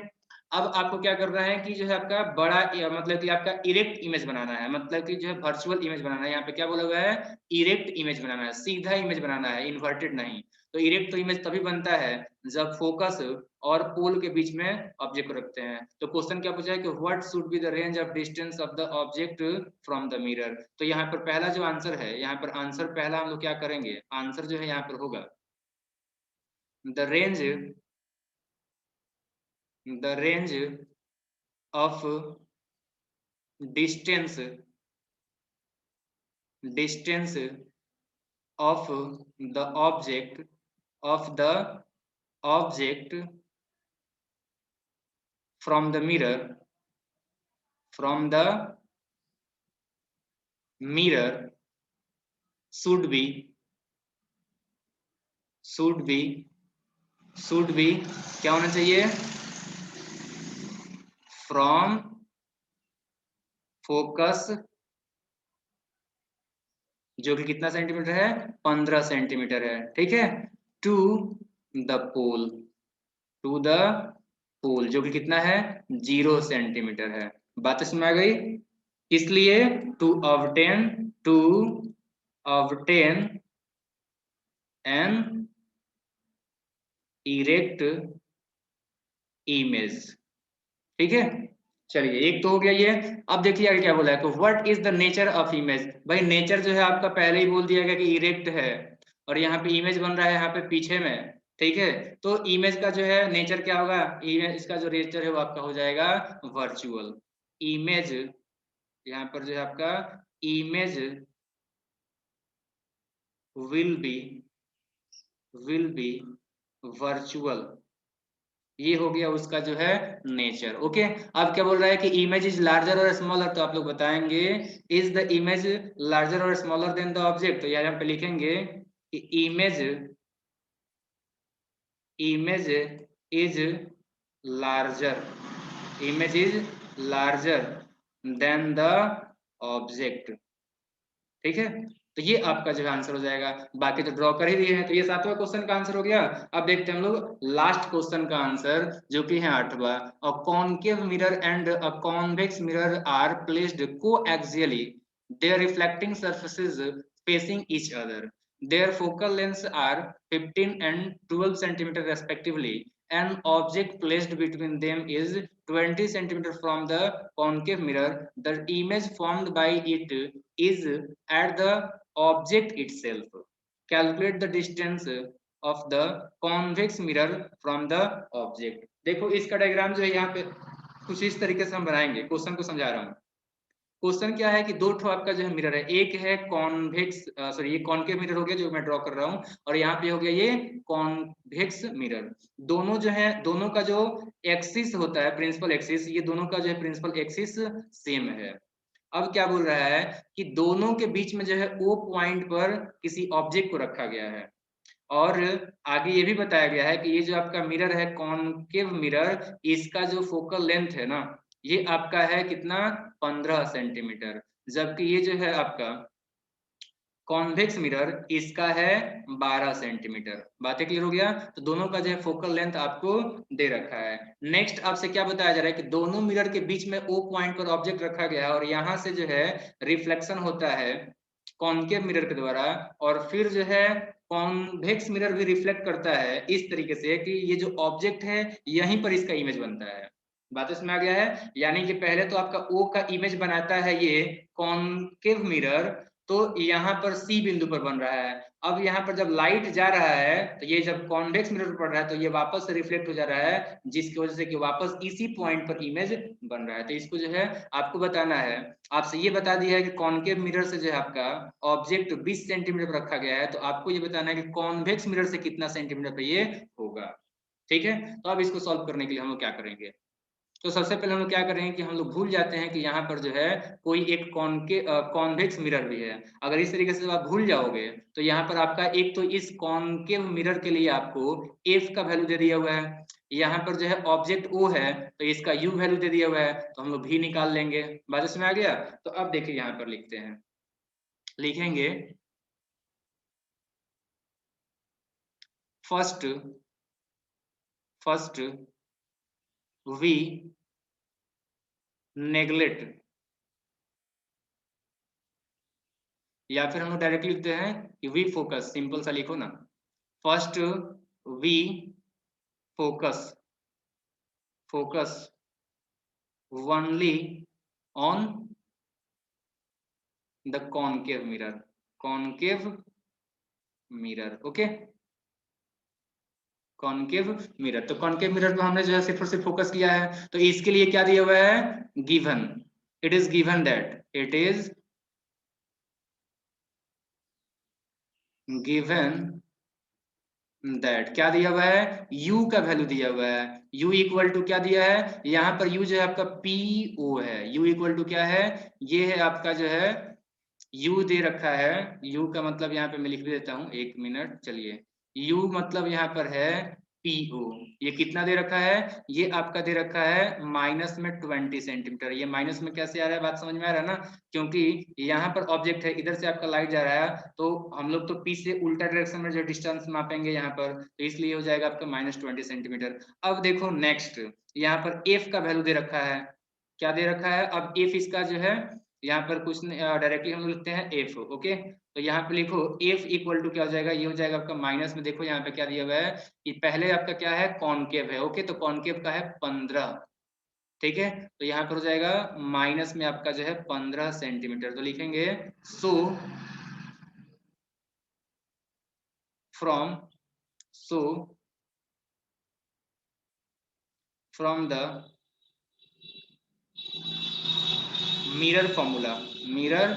अब आपको क्या करना है कि जो है आपका बड़ा, मतलब कि आपका इरेक्ट इमेज बनाना है, मतलब कि जो है वर्चुअल इमेज बनाना है। यहाँ पे क्या बोला हुआ है, इरेक्ट इमेज बनाना है, सीधा इमेज बनाना है, इन्वर्टेड नहीं। तो इरेक्ट तो इमेज तभी बनता है जब फोकस और पोल के बीच में ऑब्जेक्ट को रखते हैं। तो क्वेश्चन क्या पूछा है कि what should be the range of distance of the object from the mirror. तो यहाँ पर पहला जो आंसर है, यहाँ पर आंसर पहला हम लोग क्या करेंगे, आंसर जो है यहाँ पर होगा the range of distance of the object from the mirror should be क्या होना चाहिए, from focus, जो कि कितना सेंटीमीटर है, 15 सेंटीमीटर है। ठीक है, टू द पोल, जो कि कितना है 0 सेंटीमीटर है। बात समझ में आ गई? इसलिए to obtain an erect image. ठीक है, चलिए एक तो हो गया ये। अब देखिए आगे क्या बोला है, तो what is the nature of image. भाई नेचर जो है आपका पहले ही बोल दिया गया कि इरेक्ट है, और यहाँ पे इमेज बन रहा है यहाँ पे पीछे में। ठीक है, तो इमेज का जो है नेचर क्या होगा, इमेज इसका जो नेचर है वो आपका हो जाएगा वर्चुअल। इमेज यहाँ पर जो है आपका इमेज विल बी वर्चुअल। ये हो गया उसका जो है नेचर। ओके, अब क्या बोल रहा है कि इमेज इज लार्जर और स्मॉलर, तो आप लोग बताएंगे इज द इमेज लार्जर और स्मॉलर देन द ऑब्जेक्ट। तो यहाँ पे लिखेंगे कि image is larger, image is larger than the object. ठीक है, तो ये आपका जो है आंसर हो जाएगा। बाकी तो ड्रॉ कर ही दिए हैं, तो ये 7वां क्वेश्चन का आंसर हो गया। अब देखते हैं हम लोग लास्ट क्वेश्चन का आंसर, जो कि है 8वां। A concave mirror and a convex mirror are placed coaxially, their reflecting surfaces facing each other, their focal lengths are 15 and 12 centimeter respectively. An object placed between them is 20 centimeter from the concave mirror. The image formed by it is at the object itself. Calculate the distance of the convex mirror from the object. देखो इसका डायग्राम जो है यहाँ पे कुछ इस तरीके से हम बनाएंगे, क्वेश्चन को समझा रहा हूँ। क्वेश्चन क्या है कि दो ठो आपका जो है मिरर है, एक है कॉन्वेक्स सॉरी ये कॉनकेव मिरर हो गया जो मैं ड्रॉ कर रहा हूँ, और यहाँ पे हो गया ये कॉन्वेक्स मिरर। दोनों जो है, दोनों का जो एक्सिस होता है प्रिंसिपल एक्सिस, ये दोनों का जो है प्रिंसिपल एक्सिस सेम है। अब क्या बोल रहा है कि दोनों के बीच में जो है ओ पॉइंट पर किसी ऑब्जेक्ट को रखा गया है, और आगे ये भी बताया गया है कि ये जो आपका मिरर है कॉनकेव मिरर, इसका जो फोकल लेंथ है ना, ये आपका है कितना 15 सेंटीमीटर, जबकि ये जो है आपका कॉन्वेक्स मिरर इसका है 12 सेंटीमीटर। बातें क्लियर हो गया? तो दोनों का जो है फोकल लेंथ आपको दे रखा है। नेक्स्ट आपसे क्या बताया जा रहा है कि दोनों मिरर के बीच में ओ पॉइंट पर ऑब्जेक्ट रखा गया है, और यहाँ से जो है रिफ्लेक्शन होता है कॉनकेव मिरर के द्वारा, और फिर जो है कॉन्वेक्स मिरर भी रिफ्लेक्ट करता है इस तरीके से कि ये जो ऑब्जेक्ट है यहीं पर इसका इमेज बनता है। बात इसमें आ गया है? यानी कि पहले तो आपका ओ का इमेज बनाता है ये कॉनकेव मिरर, तो यहाँ पर सी बिंदु पर बन रहा है। अब यहाँ पर जब लाइट जा रहा है तो ये जब कॉन्वेक्स मिरर पर पड़ रहा है तो ये वापस से रिफ्लेक्ट हो जा रहा है, जिसकी वजह से कि वापस इसी पॉइंट पर इमेज बन रहा है। तो इसको जो है आपको बताना है। आपसे ये बता दिया है कि कॉनकेव मिरर से जो है आपका ऑब्जेक्ट 20 सेंटीमीटर पर रखा गया है, तो आपको ये बताना है कि कॉन्वेक्स मिरर से कितना सेंटीमीटर पर ये होगा। ठीक है, तो अब इसको सॉल्व करने के लिए हम लोग क्या करेंगे, तो सबसे पहले हम लोग क्या करेंगे कि हम लोग भूल जाते हैं कि यहाँ पर जो है कोई एक कॉन्वेक्स मिरर भी है। अगर इस तरीके से आप भूल जाओगे तो यहाँ पर आपका एक तो इस कॉनकेव मिरर के लिए आपको एफ का वैल्यू दे दिया हुआ है, यहाँ पर जो है ऑब्जेक्ट ओ है तो इसका यू वैल्यू दे दिया हुआ है, तो हम लोग भी निकाल लेंगे। बात इसमें आ गया? तो अब देखिए यहाँ पर लिखते हैं, लिखेंगे फर्स्ट वी नेग्लेक्ट, या फिर हम लोग डायरेक्टली लिखते हैं कि वी फोकस, सिंपल सा लिखो ना। First we focus only on the concave mirror. Okay, concave mirror, तो कॉनकेव मिरर पे हमने जो है सिर्फ और सिर्फ फोकस किया है, तो इसके लिए क्या दिया हुआ है, given, it is given that, it is given that, क्या दिया हुआ है, u का वैल्यू दिया हुआ है। u इक्वल टू क्या दिया है, यहाँ पर u जो है आपका PO है। u इक्वल टू क्या है, ये है आपका जो है u दे रखा है। u का मतलब यहाँ पे मैं लिख भी देता हूँ, एक मिनट चलिए। u मतलब यहाँ पर है PO, ये कितना दे रखा है, ये आपका दे रखा है माइनस में 20 सेंटीमीटर। ये माइनस में कैसे आ रहा है, बात समझ में आ रहा है ना, क्योंकि यहाँ पर ऑब्जेक्ट है, इधर से आपका लाइट जा रहा है, तो हम लोग तो P से उल्टा डायरेक्शन में जो डिस्टेंस मापेंगे यहाँ पर, तो इसलिए हो जाएगा आपका -20 सेंटीमीटर। अब देखो नेक्स्ट, यहाँ पर F का वैल्यू दे रखा है, क्या दे रखा है। अब इफ इसका जो है यहाँ पर कुछ डायरेक्टली हम लोग लिखते हैं एफ। ओके, तो यहाँ पे लिखो एफ इक्वल टू क्या हो जाएगा, ये हो जाएगा आपका माइनस में, देखो यहाँ पे क्या दिया हुआ है कि पहले आपका क्या है कॉनकेव है। ओके, तो कॉनकेव का है 15, ठीक है, तो यहाँ पर हो जाएगा माइनस में आपका जो है 15 सेंटीमीटर। तो लिखेंगे so from so from the mirror formula, mirror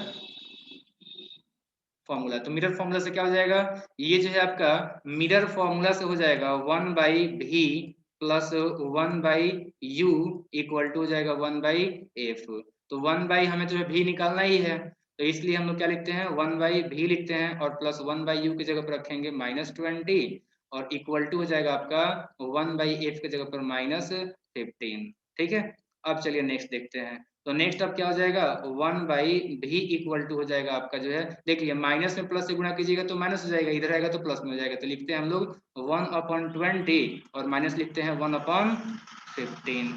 formula, तो मिरर फॉर्मूला से क्या हो जाएगा, ये जो है आपका मिरर फॉर्मूला से हो जाएगा 1/v plus 1/u equal to हो जाएगा 1/f। तो 1 हमें जो है v निकालना ही है, तो इसलिए हम लोग क्या लिखते हैं 1/v लिखते हैं और प्लस 1/u की जगह पर रखेंगे -20 और इक्वल टू हो जाएगा आपका 1/f की जगह पर -15। ठीक है, अब चलिए नेक्स्ट देखते हैं। तो नेक्स्ट अब क्या हो जाएगा 1/v इक्वल टू हो जाएगा आपका जो है, देखिए माइनस में प्लस से गुणा कीजिएगा तो माइनस हो जाएगा, इधर आएगा तो प्लस में हो जाएगा, तो लिखते हैं हम लोग 1/20 और माइनस लिखते हैं 1/15।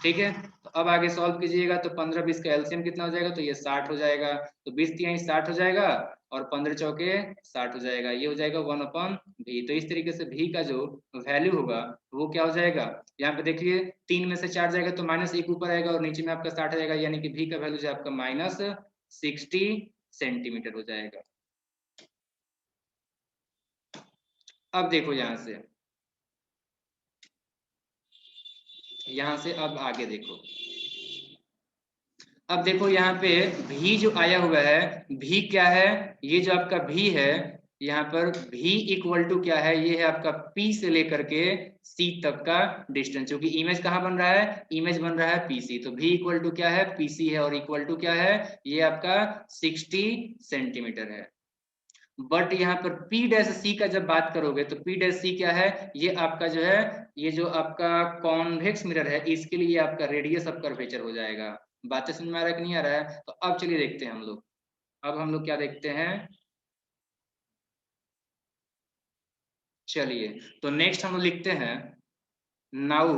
ठीक है, तो अब आगे सॉल्व कीजिएगा तो 15-20 का एलसीएम कितना हो जाएगा, तो ये 60 हो जाएगा, तो 20 60 हो जाएगा और 15 चौके 60 हो जाएगा, ये हो जाएगा 1/v। तो इस तरीके से v का जो वैल्यू होगा वो क्या हो जाएगा, यहाँ पे देखिए 3 में से 4 जाएगा तो -1 ऊपर आएगा और नीचे में आपका 60 आएगा, यानी कि v का वैल्यू जो आपका -60 सेंटीमीटर हो जाएगा। अब देखो यहाँ से अब आगे देखो, अब देखो यहाँ पे भी जो आया हुआ है, भी क्या है, ये जो आपका भी है यहाँ पर भी इक्वल टू क्या है, ये है आपका P से लेकर के C तक का डिस्टेंस, क्योंकि इमेज कहाँ बन रहा है, इमेज बन रहा है PC, तो भी इक्वल टू क्या है PC है और इक्वल टू क्या है, ये आपका 60 सेंटीमीटर है। बट यहाँ पर P डैश C का जब बात करोगे तो P डैश C क्या है, ये आपका जो है, ये जो आपका कॉन्वेक्स मिरर है इसके लिए आपका रेडियस ऑफ कर्वेचर हो जाएगा। बातें समझ में आ रहा है कि नहीं आ रहा है, तो अब चलिए देखते हैं हम लोग, अब हम लोग क्या देखते हैं, चलिए तो नेक्स्ट हम लोग लिखते हैं now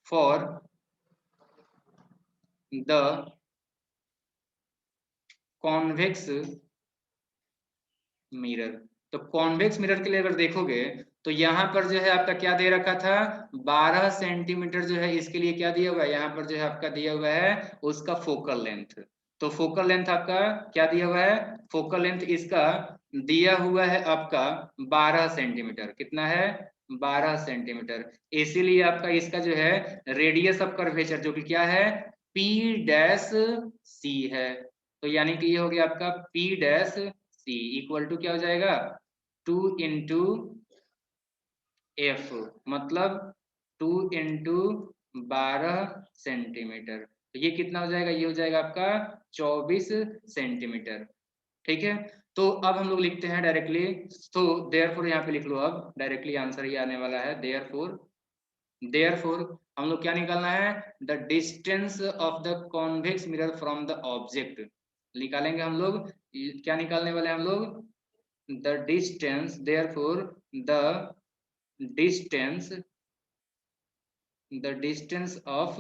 for the convex mirror. तो कॉन्वेक्स मिरर के लिए अगर देखोगे तो यहाँ पर जो है आपका क्या दे रखा था 12 सेंटीमीटर जो है, इसके लिए क्या दिया हुआ है, यहाँ पर जो है आपका दिया हुआ है उसका फोकल लेंथ। तो फोकल लेंथ आपका क्या दिया हुआ है, फोकल लेंथ इसका दिया हुआ है आपका 12 सेंटीमीटर, कितना है 12 सेंटीमीटर। इसीलिए आपका इसका जो है रेडियस ऑफ कर्वेचर जो कि क्या है P डैश C है, तो यानी कि ये हो गया आपका P dash C equal to क्या हो जाएगा 2 इंटू एफ, मतलब 2 इंटू 12 सेंटीमीटर, तो ये कितना हो जाएगा, ये हो जाएगा आपका 24 सेंटीमीटर। ठीक है, तो अब हम लोग लिखते हैं डायरेक्टली, तो देयरफॉर यहाँ पे लिख लो, अब डायरेक्टली आंसर ही आने वाला है, देयरफॉर हम लोग क्या निकालना है, the distance of the convex mirror from the object, निकालेंगे हम लोग, क्या निकालने वाले हैं हम लोग, the distance, therefore distance the distance of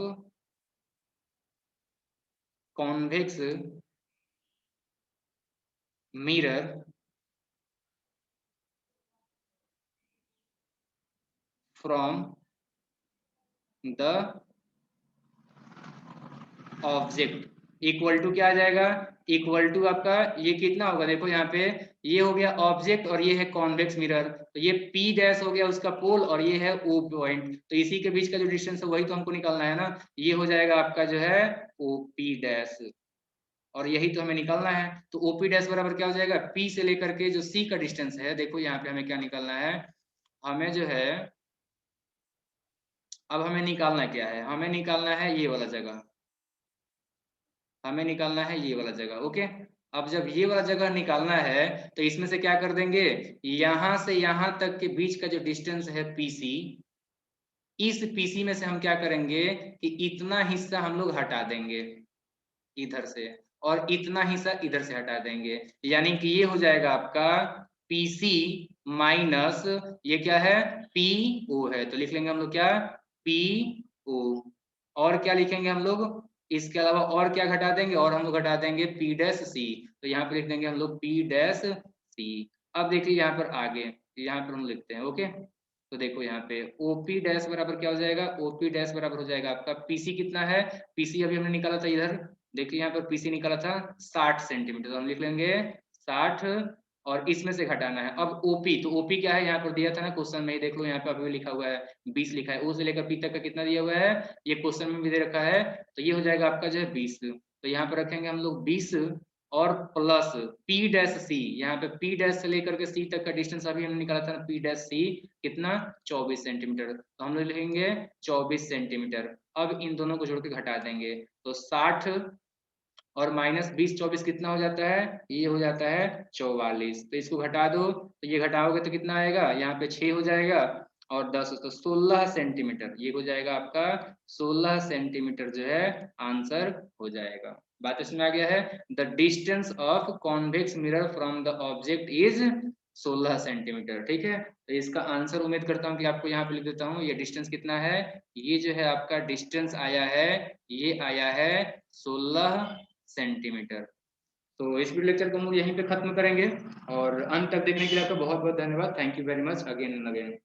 convex mirror from the object equal to क्या आ जाएगा, इक्वल टू आपका ये कितना होगा, देखो यहाँ पे ये हो गया ऑब्जेक्ट और ये है कॉन्वेक्स मिरर, तो ये P डैश हो गया उसका पोल और ये है O पॉइंट, तो इसी के बीच का जो डिस्टेंस है वही तो हमको निकालना है ना, ये हो जाएगा आपका जो है OP डैश, और यही तो हमें निकालना है। तो OP डैश बराबर क्या हो जाएगा, P से लेकर के जो C का डिस्टेंस है, देखो यहाँ पे हमें क्या निकालना है, हमें जो है अब हमें निकालना क्या है, हमें निकालना है ये वाला जगह, हमें निकालना है ये वाला जगह। ओके, अब जब ये वाला जगह निकालना है तो इसमें से क्या कर देंगे, यहां से यहां तक के बीच का जो डिस्टेंस है PC, इस PC में से हम क्या करेंगे कि इतना हिस्सा हम लोग हटा देंगे इधर से और इतना हिस्सा इधर से हटा देंगे, यानी कि ये हो जाएगा आपका PC माइनस ये क्या है PO है, तो लिख लेंगे हम लोग क्या PO ओ। और क्या लिखेंगे हम लोग, इसके अलावा और क्या घटा देंगे, और हम लोग घटा देंगे पी डैश सी। तो यहाँ पे लिख देंगे हम लोग पी डैश सी। अब देखिए यहाँ पर आगे, यहाँ पर हम लिखते हैं ओके। तो देखो यहाँ पे ओपी डैश बराबर क्या हो जाएगा, ओपी डैश बराबर हो जाएगा आपका पीसी कितना है, पीसी अभी हमने निकाला था इधर, देखिए यहाँ पर पीसी निकाला था 60 सेंटीमीटर, तो हम लिख लेंगे 60 और इसमें से घटाना है। अब ओपी, तो ओपी क्या है यहाँ पर दिया था ना क्वेश्चन में, देख लो यहाँ पे अभी लिखा हुआ है 20 लिखा है, ओ से लेकर पी तक का कितना दिया हुआ है, ये क्वेश्चन में भी दे रखा है, तो ये हो जाएगा आपका जो है 20। तो यहाँ पर रखेंगे हम लोग 20 और प्लस पी डैश सी, यहाँ पे पी डैश से लेकर के सी तक का डिस्टेंस अभी हमने निकाला था पी डैश सी कितना 24 सेंटीमीटर, तो हम लोग लिखेंगे 24 सेंटीमीटर। अब इन दोनों को जोड़ के घटा देंगे, तो 60 और माइनस 20 24 कितना हो जाता है, ये हो जाता है 44। तो इसको घटा दो, तो ये घटाओगे तो कितना आएगा, यहाँ पे 6 हो जाएगा और 10 तो 16 सेंटीमीटर, ये हो जाएगा आपका 16 सेंटीमीटर जो है आंसर हो जाएगा। बात इसमें आ गया है, the distance of convex mirror from the object is 16 centimetre. ठीक है, तो इसका आंसर उम्मीद करता हूँ कि आपको यहाँ पे लिख देता हूँ, ये डिस्टेंस कितना है, ये जो है आपका डिस्टेंस आया है, ये आया है 16 सेंटीमीटर। तो इस वीडियो लेक्चर को हम लोग यहीं पे खत्म करेंगे, और अंत तक देखने के लिए आपका बहुत बहुत धन्यवाद। Thank you very much again and again.